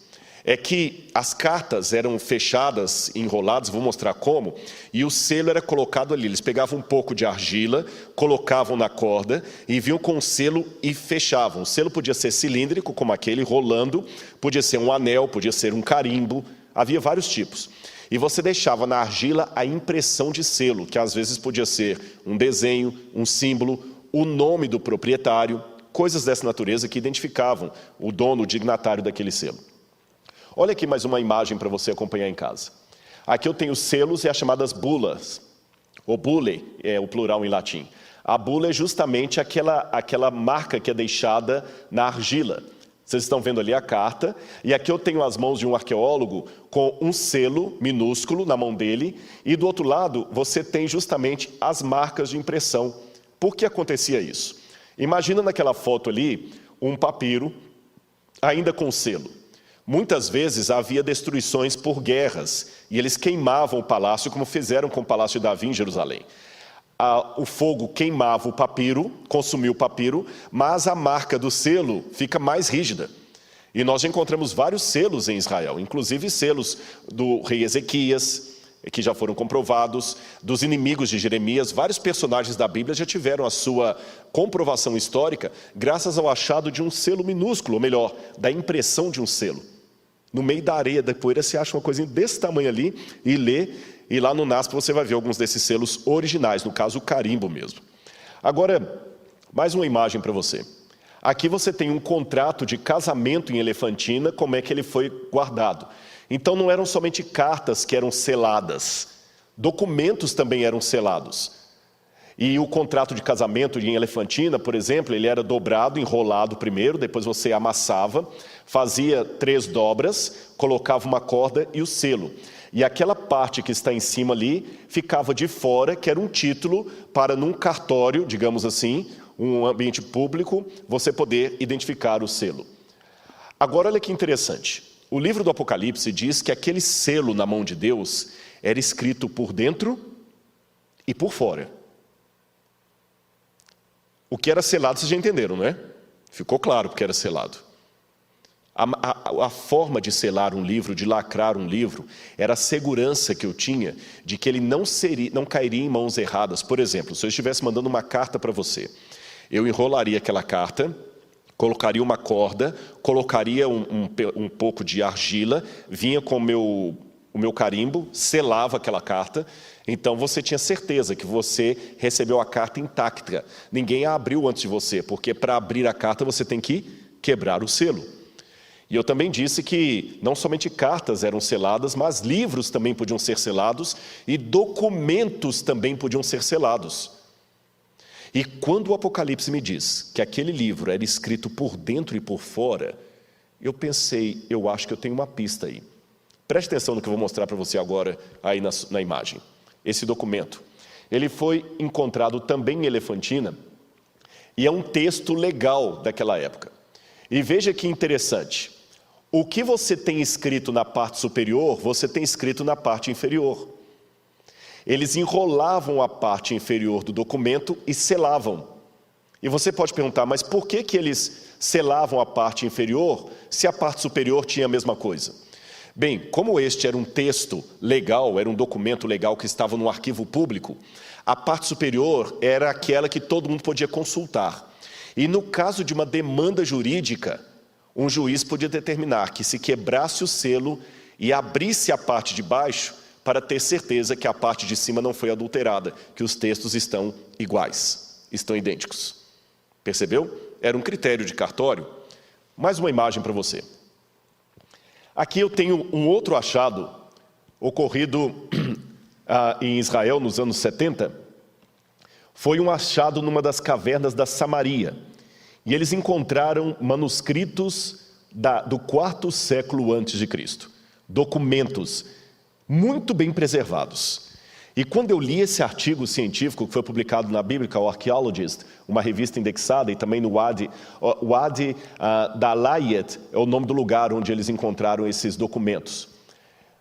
é que as cartas eram fechadas, enroladas, vou mostrar como, e o selo era colocado ali. Eles pegavam um pouco de argila, colocavam na corda, e vinham com o selo e fechavam. O selo podia ser cilíndrico, como aquele, rolando, podia ser um anel, podia ser um carimbo, havia vários tipos. E você deixava na argila a impressão de selo, que às vezes podia ser um desenho, um símbolo, o nome do proprietário, coisas dessa natureza que identificavam o dono, o dignatário daquele selo. Olha aqui mais uma imagem para você acompanhar em casa. Aqui eu tenho selos e as chamadas bulas, ou bulle, é o plural em latim. A bula é justamente aquela marca que é deixada na argila. Vocês estão vendo ali a carta, e aqui eu tenho as mãos de um arqueólogo com um selo minúsculo na mão dele, e do outro lado você tem justamente as marcas de impressão. Por que acontecia isso? Imagina naquela foto ali um papiro ainda com selo. Muitas vezes havia destruições por guerras, e eles queimavam o palácio, como fizeram com o Palácio de Davi em Jerusalém. O fogo queimava o papiro, consumiu o papiro, mas a marca do selo fica mais rígida. E nós já encontramos vários selos em Israel, inclusive selos do rei Ezequias, que já foram comprovados, dos inimigos de Jeremias. Vários personagens da Bíblia já tiveram a sua comprovação histórica graças ao achado de um selo minúsculo, ou melhor, da impressão de um selo. No meio da areia, da poeira, você acha uma coisinha desse tamanho ali e lê, e lá no NASP você vai ver alguns desses selos originais, no caso o carimbo mesmo. Agora, mais uma imagem para você. Aqui você tem um contrato de casamento em Elefantina, como é que ele foi guardado. Então não eram somente cartas que eram seladas, documentos também eram selados. E o contrato de casamento em Elefantina, por exemplo, ele era dobrado, enrolado primeiro, depois você amassava, fazia 3 dobras, colocava uma corda e o selo. E aquela parte que está em cima ali ficava de fora, que era um título para num cartório, digamos assim, um ambiente público, você poder identificar o selo. Agora olha que interessante. O livro do Apocalipse diz que aquele selo na mão de Deus era escrito por dentro e por fora. O que era selado, vocês já entenderam, não é? Ficou claro porque era selado. A forma de selar um livro, de lacrar um livro, era a segurança que eu tinha de que ele não cairia em mãos erradas. Por exemplo, se eu estivesse mandando uma carta para você, eu enrolaria aquela carta, colocaria uma corda, colocaria um pouco de argila, vinha com o meu carimbo, selava aquela carta. Então você tinha certeza que você recebeu a carta intacta. Ninguém a abriu antes de você, porque para abrir a carta você tem que quebrar o selo. E eu também disse que não somente cartas eram seladas, mas livros também podiam ser selados e documentos também podiam ser selados. E quando o Apocalipse me diz que aquele livro era escrito por dentro e por fora, eu pensei, eu acho que eu tenho uma pista aí. Preste atenção no que eu vou mostrar para você agora aí na imagem. Esse documento, ele foi encontrado também em Elefantina e é um texto legal daquela época. E veja que interessante, o que você tem escrito na parte superior, você tem escrito na parte inferior. Eles enrolavam a parte inferior do documento e selavam. E você pode perguntar, mas por que eles selavam a parte inferior se a parte superior tinha a mesma coisa? Bem, como este era um texto legal, era um documento legal que estava no arquivo público, a parte superior era aquela que todo mundo podia consultar. E no caso de uma demanda jurídica, um juiz podia determinar que se quebrasse o selo e abrisse a parte de baixo para ter certeza que a parte de cima não foi adulterada, que os textos estão iguais, estão idênticos. Percebeu? Era um critério de cartório. Mais uma imagem para você. Aqui eu tenho um outro achado ocorrido em Israel nos anos 70. Foi um achado numa das cavernas da Samaria. E eles encontraram manuscritos do 4º século antes de Cristo. Documentos muito bem preservados. E quando eu li esse artigo científico que foi publicado na Biblical Archaeologist, uma revista indexada, e também no Wadi Dalayet, é o nome do lugar onde eles encontraram esses documentos.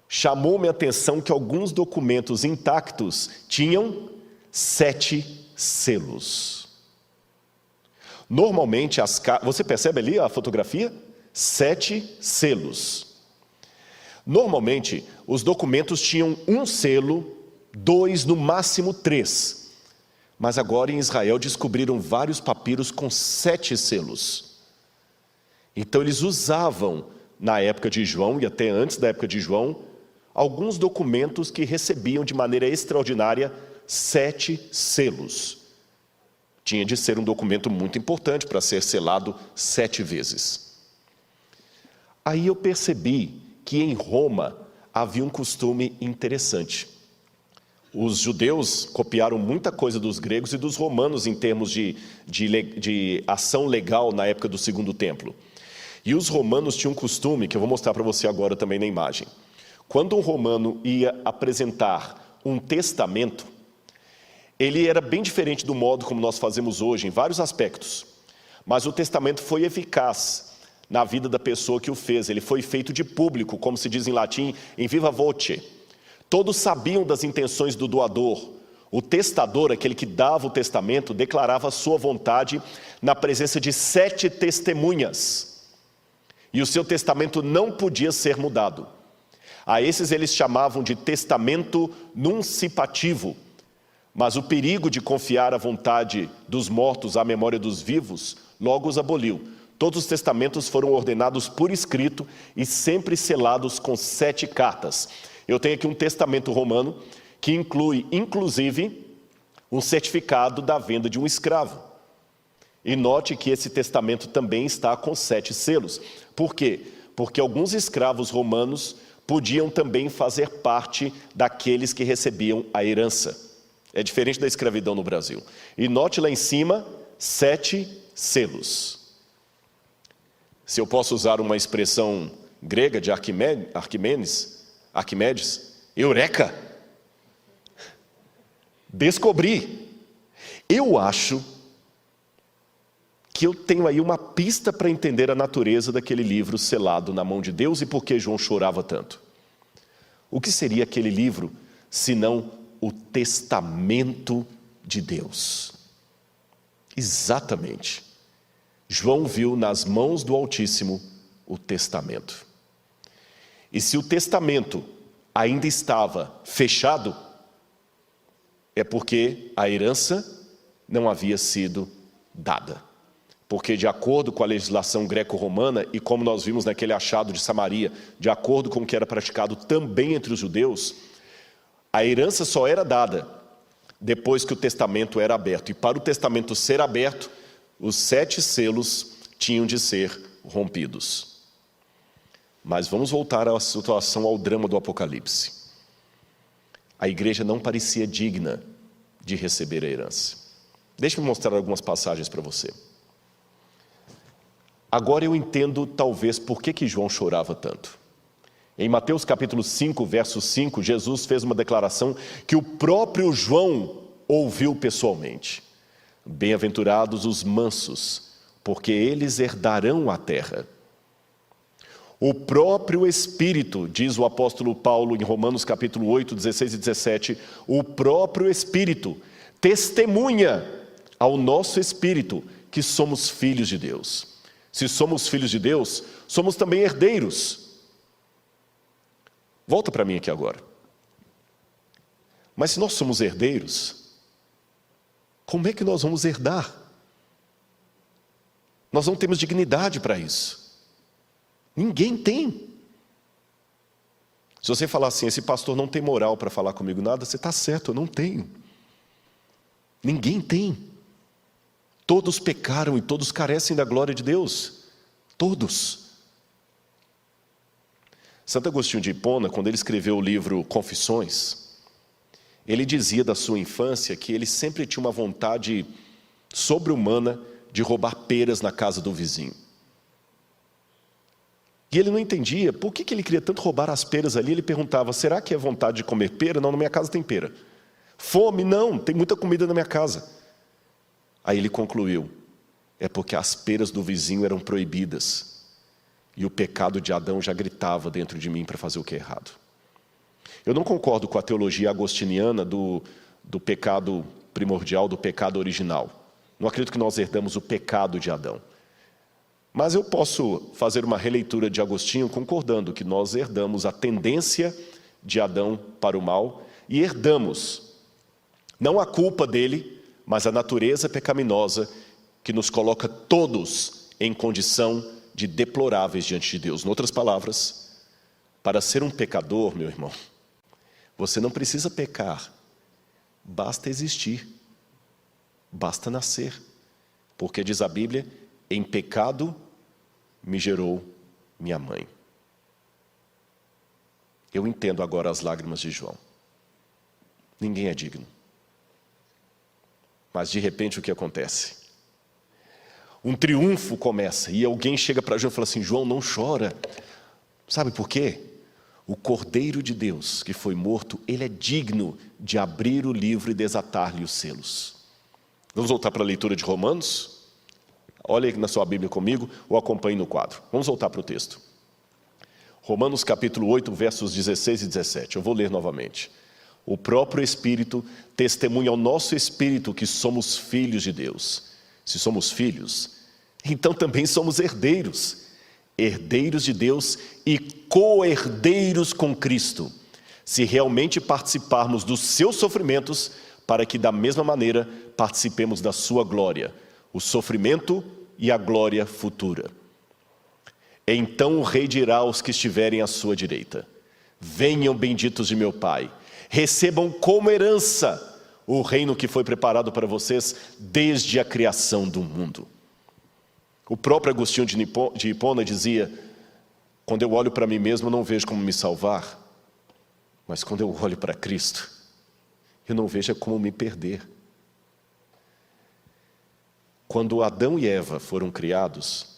Chamou minha atenção que alguns documentos intactos tinham 7 selos. Normalmente, você percebe ali a fotografia? 7 selos. Normalmente, os documentos tinham um selo, 2, no máximo 3. Mas agora em Israel descobriram vários papiros com 7 selos. Então eles usavam, na época de João e até antes da época de João, alguns documentos que recebiam de maneira extraordinária 7 selos. Tinha de ser um documento muito importante para ser selado 7 vezes. Aí eu percebi que em Roma havia um costume interessante. Os judeus copiaram muita coisa dos gregos e dos romanos em termos de ação legal na época do Segundo Templo. E os romanos tinham um costume, que eu vou mostrar para você agora também na imagem. Quando um romano ia apresentar um testamento, ele era bem diferente do modo como nós fazemos hoje, em vários aspectos. Mas o testamento foi eficaz na vida da pessoa que o fez. Ele foi feito de público, como se diz em latim, em viva voce. Todos sabiam das intenções do doador. O testador, aquele que dava o testamento, declarava a sua vontade na presença de 7 testemunhas. E o seu testamento não podia ser mudado. A esses eles chamavam de testamento nuncipativo. Mas o perigo de confiar a vontade dos mortos à memória dos vivos logo os aboliu. Todos os testamentos foram ordenados por escrito e sempre selados com 7 cartas. Eu tenho aqui um testamento romano que inclui, inclusive, um certificado da venda de um escravo. E note que esse testamento também está com 7 selos. Por quê? Porque alguns escravos romanos podiam também fazer parte daqueles que recebiam a herança. É diferente da escravidão no Brasil. E note lá em cima, 7 selos. Se eu posso usar uma expressão grega de Arquimedes, eureka! Descobri. Eu acho que eu tenho aí uma pista para entender a natureza daquele livro selado na mão de Deus e por que João chorava tanto. O que seria aquele livro, senão o testamento de Deus? Exatamente. João viu nas mãos do Altíssimo o testamento. E se o testamento ainda estava fechado, é porque a herança não havia sido dada. Porque de acordo com a legislação greco-romana, e como nós vimos naquele achado de Samaria, de acordo com o que era praticado também entre os judeus, a herança só era dada depois que o testamento era aberto. E para o testamento ser aberto, os 7 selos tinham de ser rompidos. Mas vamos voltar à situação, ao drama do Apocalipse. A igreja não parecia digna de receber a herança. Deixe-me mostrar algumas passagens para você. Agora eu entendo, talvez, por que João chorava tanto. Em Mateus capítulo 5, verso 5, Jesus fez uma declaração que o próprio João ouviu pessoalmente. Bem-aventurados os mansos, porque eles herdarão a terra. O próprio Espírito, diz o apóstolo Paulo em Romanos capítulo 8, 16 e 17, o próprio Espírito testemunha ao nosso espírito que somos filhos de Deus. Se somos filhos de Deus, somos também herdeiros. Volta para mim aqui agora. Mas se nós somos herdeiros, como é que nós vamos herdar? Nós não temos dignidade para isso. Ninguém tem. Se você falar assim, esse pastor não tem moral para falar comigo nada, você está certo, eu não tenho. Ninguém tem. Todos pecaram e todos carecem da glória de Deus. Todos. Santo Agostinho de Hipona, quando ele escreveu o livro Confissões, ele dizia da sua infância que ele sempre tinha uma vontade sobre-humana de roubar peras na casa do vizinho. E ele não entendia por que ele queria tanto roubar as peras ali. Ele perguntava, será que é vontade de comer pera? Não, na minha casa tem pera. Fome? Não, tem muita comida na minha casa. Aí ele concluiu, é porque as peras do vizinho eram proibidas. E o pecado de Adão já gritava dentro de mim para fazer o que é errado. Eu não concordo com a teologia agostiniana do pecado primordial, do pecado original. Não acredito que nós herdamos o pecado de Adão. Mas eu posso fazer uma releitura de Agostinho concordando que nós herdamos a tendência de Adão para o mal e herdamos, não a culpa dele, mas a natureza pecaminosa que nos coloca todos em condição de deploráveis diante de Deus. Em outras palavras, para ser um pecador, meu irmão, você não precisa pecar, basta existir, basta nascer, porque diz a Bíblia, em pecado me gerou minha mãe. Eu entendo agora as lágrimas de João. Ninguém é digno. Mas de repente o que acontece? Um triunfo começa e alguém chega para João e fala assim, João, não chora. Sabe por quê? O Cordeiro de Deus que foi morto, ele é digno de abrir o livro e desatar-lhe os selos. Vamos voltar para a leitura de Romanos? Olha aí na sua Bíblia comigo ou acompanhe no quadro. Vamos voltar para o texto. Romanos capítulo 8, versos 16 e 17. Eu vou ler novamente. O próprio Espírito testemunha ao nosso Espírito que somos filhos de Deus. Se somos filhos, então também somos herdeiros. Herdeiros de Deus e co-herdeiros com Cristo. Se realmente participarmos dos seus sofrimentos, para que da mesma maneira participemos da sua glória. O sofrimento e a glória futura. Então o rei dirá aos que estiverem à sua direita, venham benditos de meu Pai, recebam como herança o reino que foi preparado para vocês desde a criação do mundo. O próprio Agostinho de Hipona dizia, quando eu olho para mim mesmo, eu não vejo como me salvar, mas quando eu olho para Cristo, eu não vejo como me perder. Quando Adão e Eva foram criados,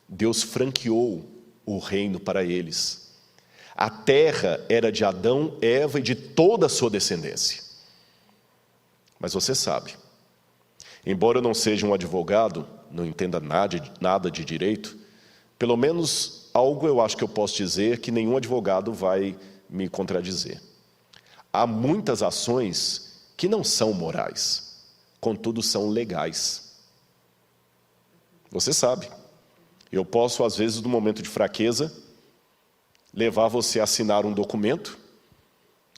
Deus franqueou o reino para eles. A terra era de Adão, Eva e de toda a sua descendência. Mas você sabe, embora eu não seja um advogado, não entenda nada de direito, pelo menos algo eu acho que eu posso dizer que nenhum advogado vai me contradizer. Há muitas ações que não são morais, contudo são legais. Você sabe, eu posso às vezes no momento de fraqueza, levar você a assinar um documento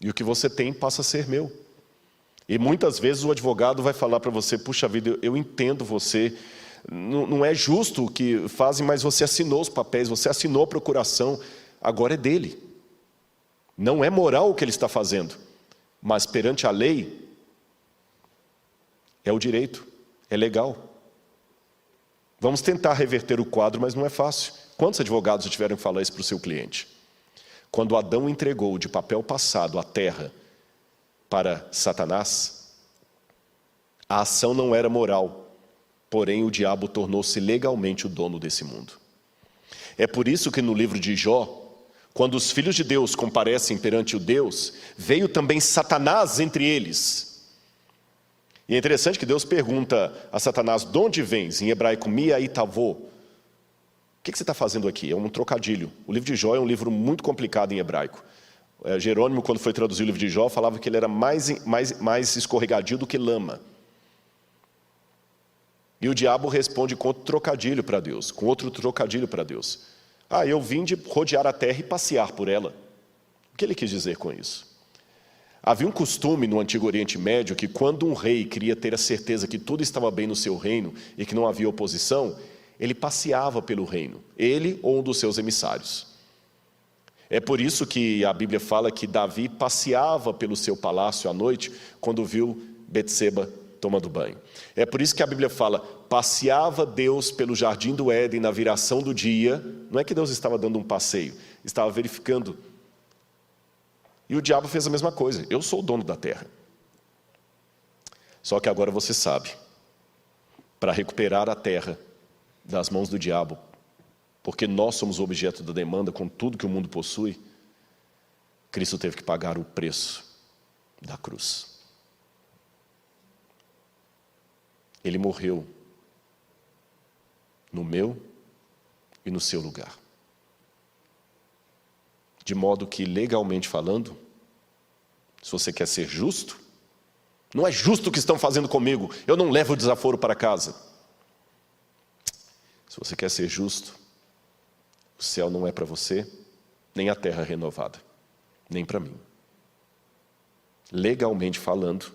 e o que você tem passa a ser meu. E muitas vezes o advogado vai falar para você, puxa vida, eu entendo você, não é justo o que fazem, mas você assinou os papéis, você assinou a procuração, agora é dele. Não é moral o que ele está fazendo, mas perante a lei, é o direito, é legal. Vamos tentar reverter o quadro, mas não é fácil. Quantos advogados já tiveram que falar isso para o seu cliente? Quando Adão entregou de papel passado a terra para Satanás, a ação não era moral, porém o diabo tornou-se legalmente o dono desse mundo. É por isso que no livro de Jó, quando os filhos de Deus comparecem perante o Deus, veio também Satanás entre eles. E é interessante que Deus pergunta a Satanás, de onde vens? Em hebraico, mia itavô. O que você está fazendo aqui? É um trocadilho. O livro de Jó é um livro muito complicado em hebraico. Jerônimo, quando foi traduzir o livro de Jó, falava que ele era mais escorregadio do que lama. E o diabo responde com outro trocadilho para Deus, eu vim de rodear a terra e passear por ela. O que ele quis dizer com isso? Havia um costume no Antigo Oriente Médio que quando um rei queria ter a certeza que tudo estava bem no seu reino e que não havia oposição, ele passeava pelo reino, ele ou um dos seus emissários. É por isso que a Bíblia fala que Davi passeava pelo seu palácio à noite quando viu Betseba tomando banho. É por isso que a Bíblia fala, passeava Deus pelo jardim do Éden na viração do dia. Não é que Deus estava dando um passeio, estava verificando. E o diabo fez a mesma coisa, eu sou o dono da terra. Só que agora você sabe, para recuperar a terra das mãos do diabo, porque nós somos o objeto da demanda com tudo que o mundo possui, Cristo teve que pagar o preço da cruz. Ele morreu no meu e no seu lugar. De modo que, legalmente falando, se você quer ser justo, não é justo o que estão fazendo comigo, eu não levo o desaforo para casa. Se você quer ser justo, o céu não é para você, nem a terra renovada, nem para mim. Legalmente falando,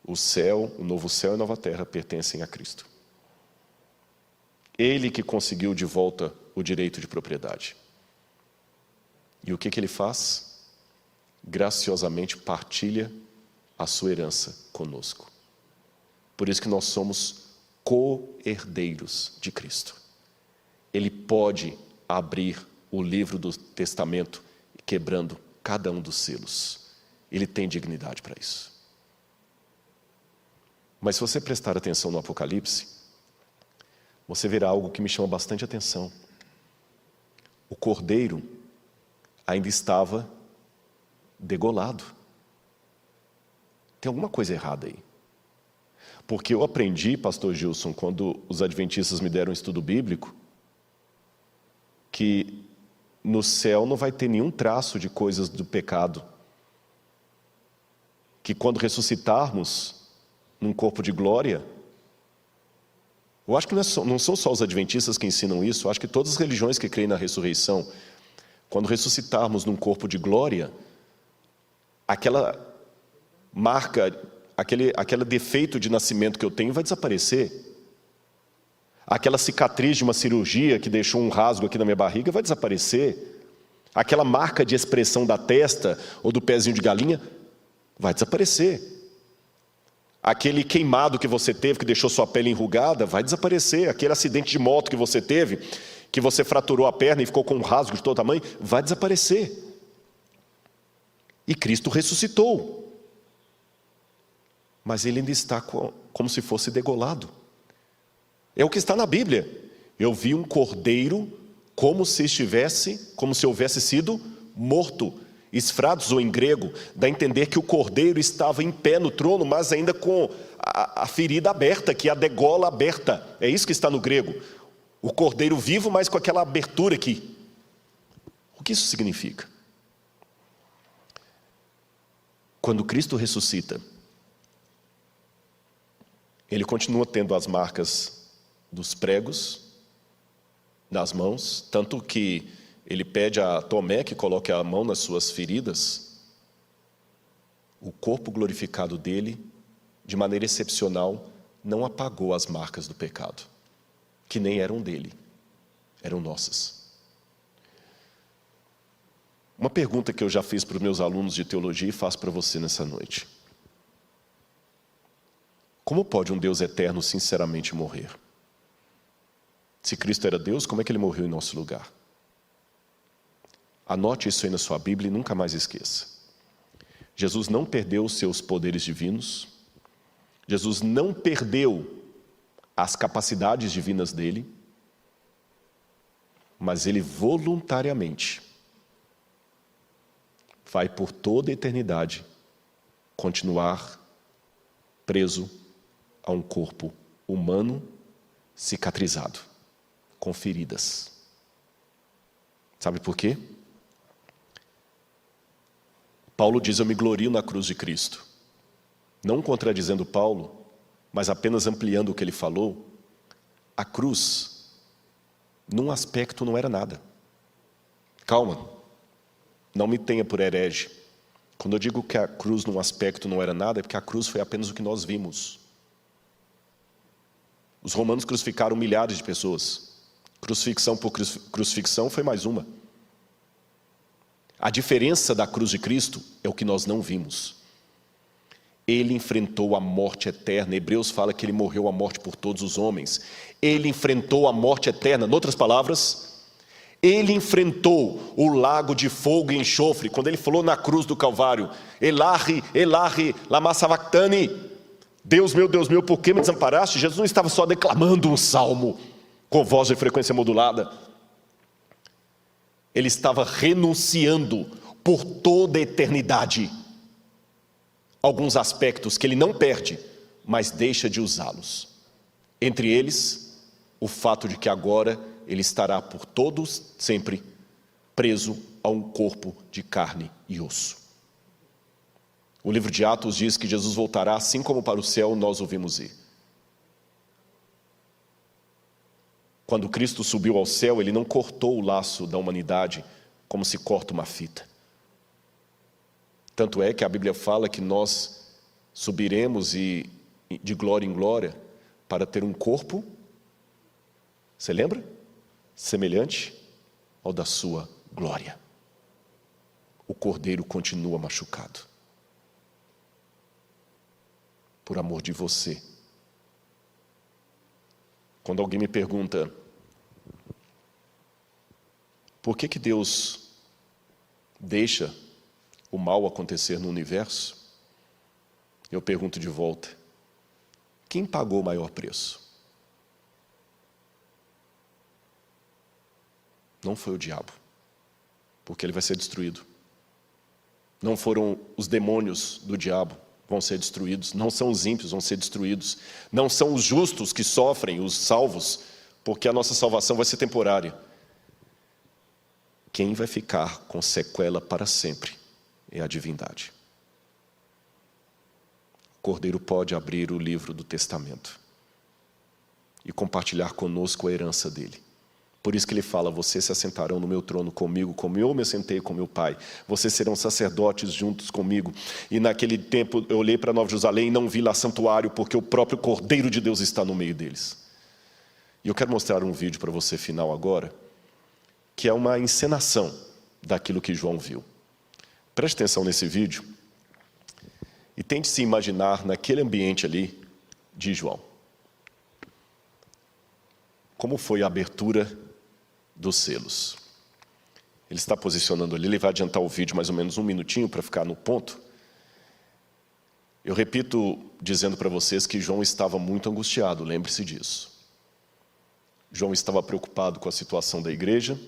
o céu, o novo céu e a nova terra pertencem a Cristo. Ele que conseguiu de volta o direito de propriedade. E o que ele faz? Graciosamente partilha a sua herança conosco. Por isso que nós somos co-herdeiros de Cristo. Ele pode abrir o livro do testamento, quebrando cada um dos selos. Ele tem dignidade para isso. Mas se você prestar atenção no Apocalipse, você verá algo que me chama bastante atenção. O cordeiro ainda estava degolado. Tem alguma coisa errada aí. Porque eu aprendi, pastor Gilson, quando os adventistas me deram um estudo bíblico, que no céu não vai ter nenhum traço de coisas do pecado. Que quando ressuscitarmos num corpo de glória, eu acho que não são só os adventistas que ensinam isso, eu acho que todas as religiões que creem na ressurreição, quando ressuscitarmos num corpo de glória, aquela marca, aquele defeito de nascimento que eu tenho vai desaparecer. Aquela cicatriz de uma cirurgia que deixou um rasgo aqui na minha barriga vai desaparecer. Aquela marca de expressão da testa ou do pezinho de galinha vai desaparecer. Aquele queimado que você teve, que deixou sua pele enrugada, vai desaparecer. Aquele acidente de moto que você teve, que você fraturou a perna e ficou com um rasgo de todo tamanho, vai desaparecer. E Cristo ressuscitou. Mas ele ainda está como se fosse degolado. É o que está na Bíblia. Eu vi um cordeiro como se houvesse sido morto. Esfrados, ou em grego, dá a entender que o cordeiro estava em pé no trono, mas ainda com a ferida aberta, que é a degola aberta. É isso que está no grego. O cordeiro vivo, mas com aquela abertura aqui. O que isso significa? Quando Cristo ressuscita, ele continua tendo as marcas dos pregos nas mãos, tanto que ele pede a Tomé que coloque a mão nas suas feridas. O corpo glorificado dele, de maneira excepcional, não apagou as marcas do pecado, que nem eram dele, eram nossas. Uma pergunta que eu já fiz para os meus alunos de teologia e faço para você nessa noite. Como pode um Deus eterno sinceramente morrer? Se Cristo era Deus, como é que ele morreu em nosso lugar? Anote isso aí na sua Bíblia e nunca mais esqueça. Jesus não perdeu os seus poderes divinos. Jesus não perdeu as capacidades divinas dele. Mas ele voluntariamente vai por toda a eternidade continuar preso a um corpo humano cicatrizado, com feridas. Sabe por quê? Paulo diz: eu me glorio na cruz de Cristo. Não contradizendo Paulo, mas apenas ampliando o que ele falou. A cruz, num aspecto, não era nada. Calma, não me tenha por herege. Quando eu digo que a cruz num aspecto não era nada, é porque a cruz foi apenas o que nós vimos. Os romanos crucificaram milhares de pessoas. Crucifixão por crucifixão foi mais uma. A diferença da cruz de Cristo é o que nós não vimos. Ele enfrentou a morte eterna. Hebreus fala que ele morreu a morte por todos os homens. Ele enfrentou a morte eterna. Em outras palavras, ele enfrentou o lago de fogo e enxofre. Quando ele falou na cruz do Calvário: Elahi, Elahi, lama sabachthani. Deus meu, por que me desamparaste? Jesus não estava só declamando um salmo com voz de frequência modulada. Ele estava renunciando por toda a eternidade alguns aspectos que ele não perde, mas deixa de usá-los. Entre eles, o fato de que agora ele estará por todos sempre preso a um corpo de carne e osso. O livro de Atos diz que Jesus voltará assim como para o céu nós o vimos ir. Quando Cristo subiu ao céu, Ele não cortou o laço da humanidade como se corta uma fita. Tanto é que a Bíblia fala que nós subiremos de glória em glória para ter um corpo, você lembra? Semelhante ao da sua glória. O cordeiro continua machucado. Por amor de você. Quando alguém me pergunta por que Deus deixa o mal acontecer no universo, eu pergunto de volta, quem pagou o maior preço? Não foi o diabo, porque ele vai ser destruído. Não foram os demônios do diabo, vão ser destruídos. Não são os ímpios, vão ser destruídos. Não são os justos que sofrem, os salvos, porque a nossa salvação vai ser temporária. Quem vai ficar com sequela para sempre é a divindade. O Cordeiro pode abrir o livro do testamento e compartilhar conosco a herança dele. Por isso que ele fala, vocês se assentarão no meu trono comigo, como eu me assentei com meu Pai. Vocês serão sacerdotes juntos comigo. E naquele tempo eu olhei para Nova Jerusalém e não vi lá santuário, porque o próprio Cordeiro de Deus está no meio deles. E eu quero mostrar um vídeo para você final agora, que é uma encenação daquilo que João viu. Preste atenção nesse vídeo e tente se imaginar naquele ambiente ali de João. Como foi a abertura dos selos? Ele está posicionando ali, ele vai adiantar o vídeo mais ou menos 1 minutinho para ficar no ponto. Eu repito dizendo para vocês que João estava muito angustiado, lembre-se disso. João estava preocupado com a situação da igreja,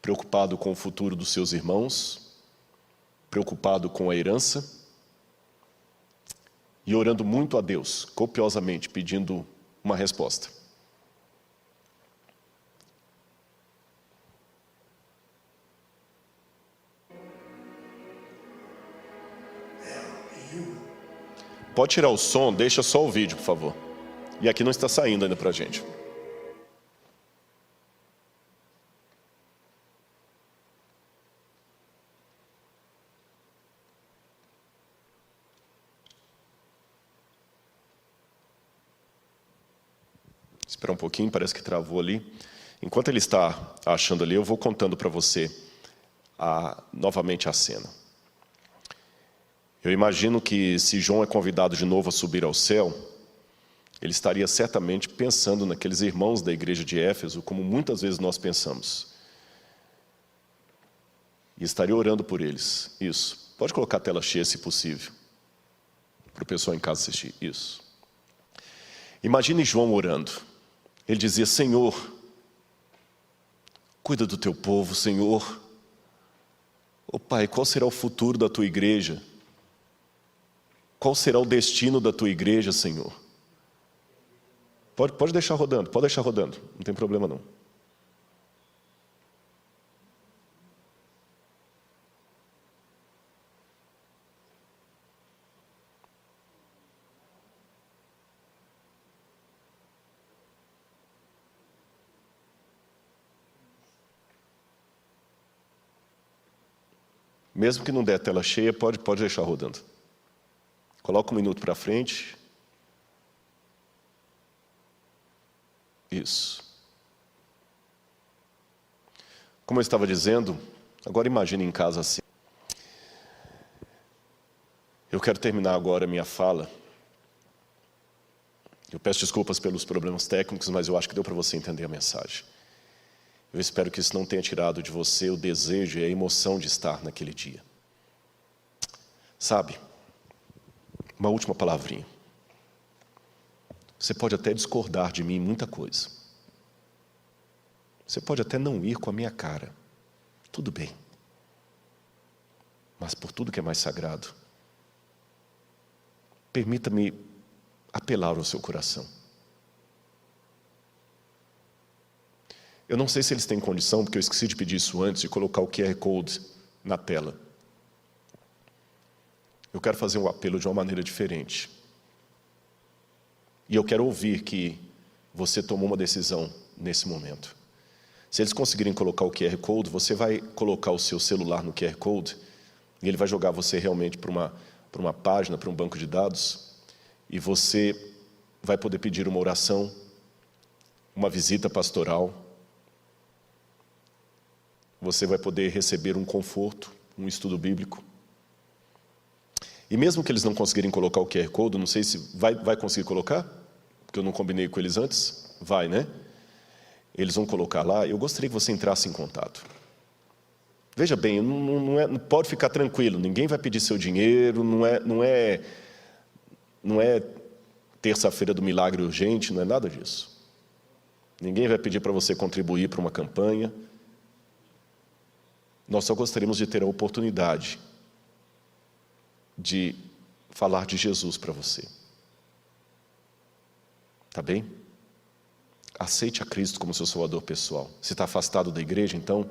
preocupado com o futuro dos seus irmãos, preocupado com a herança e orando muito a Deus, copiosamente, pedindo uma resposta. Pode tirar o som, deixa só o vídeo, por favor. E aqui não está saindo ainda para a gente. Espera um pouquinho, parece que travou ali. Enquanto ele está achando ali, eu vou contando para você novamente a cena. Eu imagino que se João é convidado de novo a subir ao céu, ele estaria certamente pensando naqueles irmãos da igreja de Éfeso, como muitas vezes nós pensamos. E estaria orando por eles. Isso. Pode colocar a tela cheia, se possível, para o pessoal em casa assistir. Isso. Imagine João orando. Ele dizia, Senhor, cuida do teu povo, Senhor. Ô Pai, qual será o futuro da tua igreja? Qual será o destino da tua igreja, Senhor? Pode deixar rodando, não tem problema não. Mesmo que não der tela cheia, pode deixar rodando. Coloca 1 minuto para frente. Isso. Como eu estava dizendo, agora imagine em casa assim. Eu quero terminar agora a minha fala. Eu peço desculpas pelos problemas técnicos, mas eu acho que deu para você entender a mensagem. Eu espero que isso não tenha tirado de você o desejo e a emoção de estar naquele dia. Sabe? Uma última palavrinha. Você pode até discordar de mim em muita coisa. Você pode até não ir com a minha cara. Tudo bem. Mas por tudo que é mais sagrado, permita-me apelar ao seu coração. Eu não sei se eles têm condição, porque eu esqueci de pedir isso antes, de colocar o QR Code na tela. Eu quero fazer um apelo de uma maneira diferente. E eu quero ouvir que você tomou uma decisão nesse momento. Se eles conseguirem colocar o QR Code, você vai colocar o seu celular no QR Code e ele vai jogar você realmente para uma página, para um banco de dados, e você vai poder pedir uma oração, uma visita pastoral. Você vai poder receber um conforto, um estudo bíblico. E mesmo que eles não conseguirem colocar o QR Code, não sei se vai conseguir colocar, porque eu não combinei com eles antes. Vai, né? Eles vão colocar lá. Eu gostaria que você entrasse em contato. Veja bem, não pode ficar tranquilo. Ninguém vai pedir seu dinheiro. Não é terça-feira do milagre urgente. Não é nada disso. Ninguém vai pedir para você contribuir para uma campanha. Nós só gostaríamos de ter a oportunidade de falar de Jesus para você. Tá bem? Aceite a Cristo como seu Salvador pessoal. Se está afastado da igreja, então,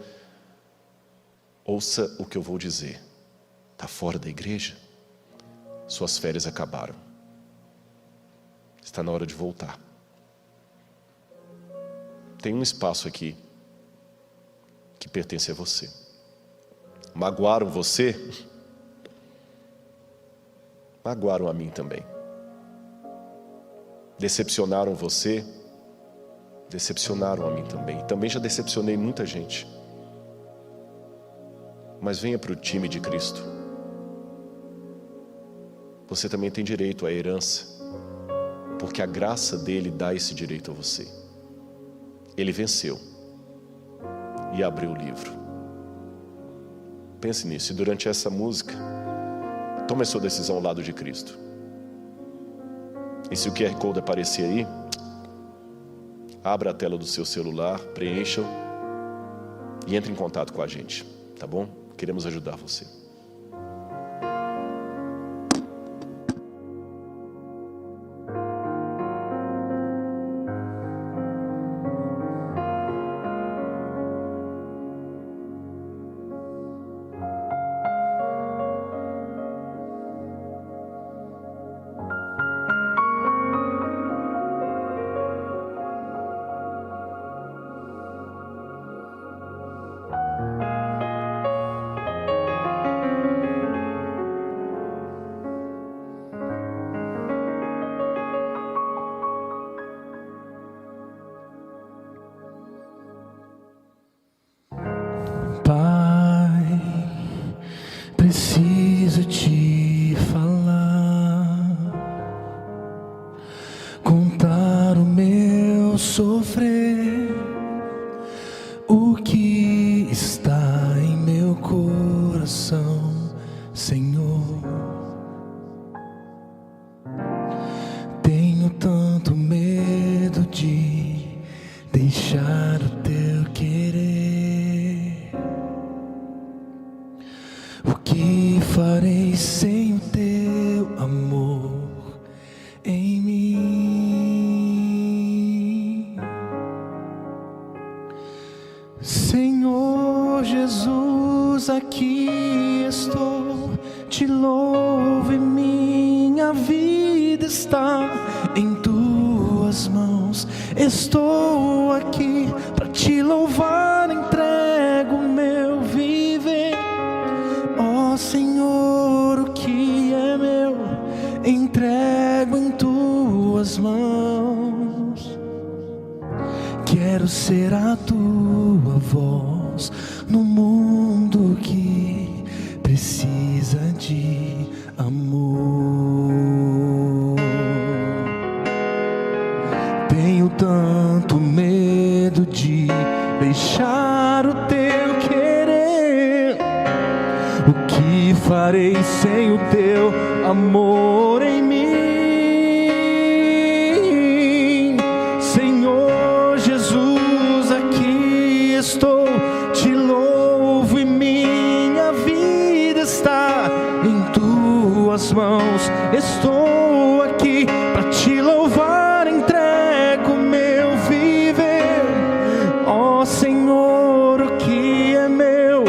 ouça o que eu vou dizer. Está fora da igreja? Suas férias acabaram. Está na hora de voltar. Tem um espaço aqui que pertence a você. Magoaram você? Magoaram a mim também. Decepcionaram você? Decepcionaram a mim também. Também já decepcionei muita gente. Mas venha para o time de Cristo. Você também tem direito à herança, porque a graça dele dá esse direito a você. Ele venceu e abriu o livro. Pense nisso. E durante essa música, tome a sua decisão ao lado de Cristo. E se o QR Code aparecer aí, abra a tela do seu celular, preencha-o e entre em contato com a gente, tá bom? Queremos ajudar você. Preciso te falar, contar o meu sofrer, o que está em meu coração, Senhor. Tenho tanto medo de deixar o teu querer. O que farei sem o teu amor em mim? Senhor Jesus, aqui estou, te louvo e minha vida está em tuas mãos. Estou aqui para te louvar, entrego o meu viver. Ó Senhor, o que é meu, entrego em tuas mãos. Quero ser a tua voz no mundo que precisa de amor. Tenho tanto medo de deixar o teu querer. O que farei sem o teu amor em mim? Senhor Jesus, aqui estou, te louvo e minha vida está em tuas mãos. Estou aqui para te louvar, entrego meu viver. Ó Senhor, o que é meu,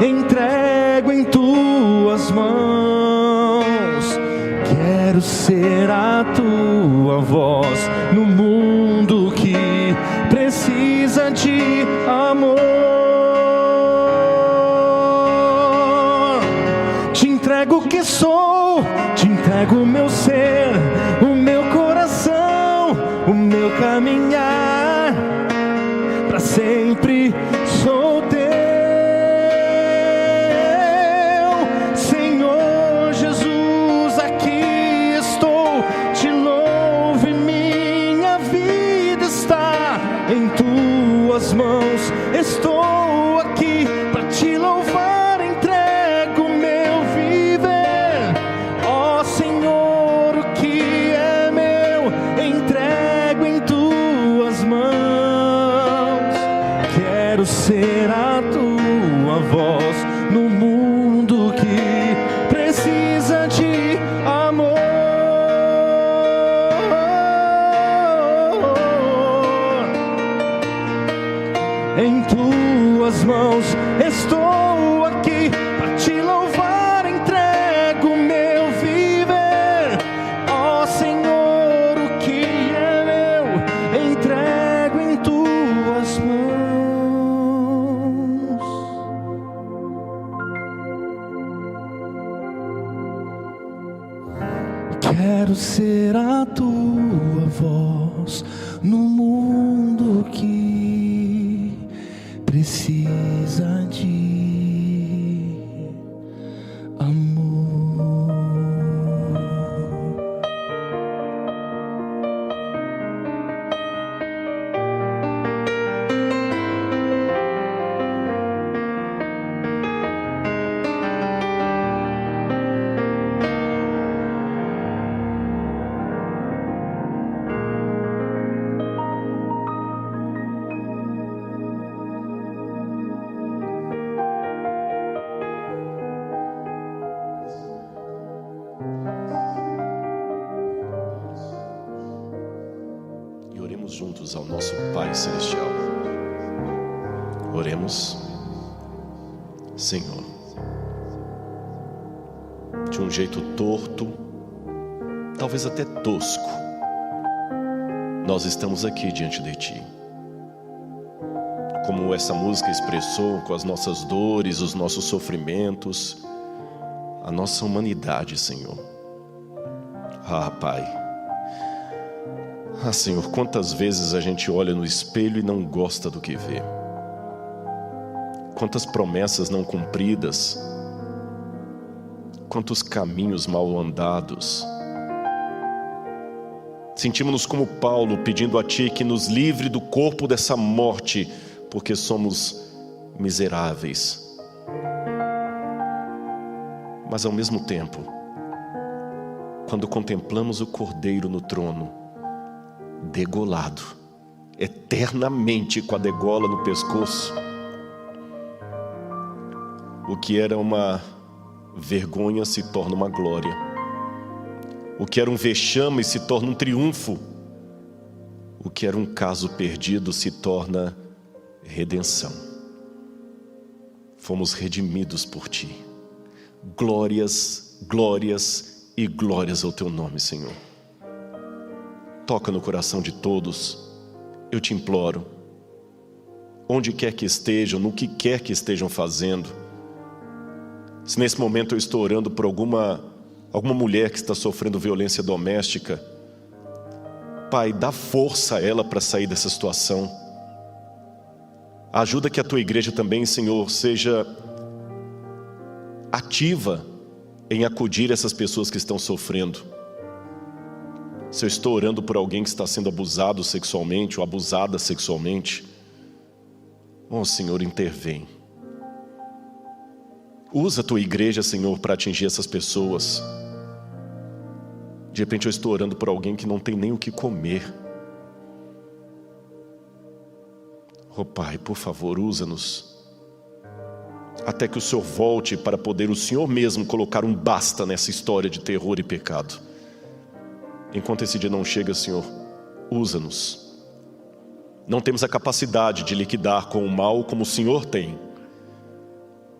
entrego em tuas mãos. Quero ser a tua voz no mundo que precisa de amor. Te entrego o que sou, te entrego o meu ser, o meu coração, o meu caminhar, para sempre sou teu. Senhor Jesus, aqui estou, te louvo e minha vida está em tuas mãos. Estou aqui para te louvar, entrego meu viver. Ó Senhor, o que é meu, entrego em tuas mãos. Quero ser a tua voz no mundo que precisa de amor. Em tuas mãos estou aqui para te louvar, entrego meu viver. Ó Senhor, o que é meu, entrego em tuas mãos. Quero ser a tua voz no mundo que precisa de amor. E oremos juntos ao nosso Pai Celestial. Oremos. Senhor, de um jeito torto, talvez até tosco, nós estamos aqui diante de Ti. Como essa música expressou, com as nossas dores, os nossos sofrimentos, a nossa humanidade, Senhor. Ah, Pai. Ah, Senhor, quantas vezes a gente olha no espelho e não gosta do que vê. Quantas promessas não cumpridas. Quantos caminhos mal andados. Sentimos-nos como Paulo, pedindo a Ti que nos livre do corpo dessa morte, porque somos miseráveis. Mas ao mesmo tempo, quando contemplamos o Cordeiro no trono, degolado, eternamente com a degola no pescoço, o que era uma vergonha se torna uma glória, o que era um vexame se torna um triunfo, o que era um caso perdido se torna redenção. Fomos redimidos por Ti. Glórias, glórias e glórias ao Teu nome, Senhor. Toca no coração de todos, eu Te imploro, onde quer que estejam, no que quer que estejam fazendo. Se nesse momento eu estou orando por alguma mulher que está sofrendo violência doméstica, Pai, dá força a ela para sair dessa situação. Ajuda que a Tua igreja também, Senhor, seja ativa em acudir essas pessoas que estão sofrendo. Se eu estou orando por alguém que está sendo abusado sexualmente ou abusada sexualmente, oh Senhor, intervém. Usa a Tua igreja, Senhor, para atingir essas pessoas. De repente eu estou orando por alguém que não tem nem o que comer. Oh Pai, por favor, usa-nos, até que o Senhor volte para poder o Senhor mesmo colocar um basta nessa história de terror e pecado. Enquanto esse dia não chega, Senhor, usa-nos. Não temos a capacidade de liquidar com o mal como o Senhor tem,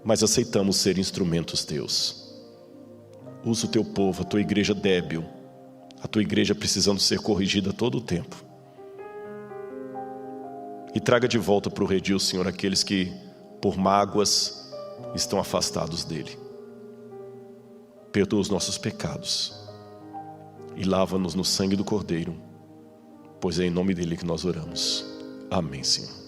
mas aceitamos ser instrumentos Teus. Usa o Teu povo, a Tua igreja débil, a Tua igreja precisando ser corrigida todo o tempo. E traga de volta para o redil, Senhor, aqueles que por mágoas estão afastados dele. Perdoa os nossos pecados e lava-nos no sangue do Cordeiro, pois é em nome dele que nós oramos. Amém, Senhor.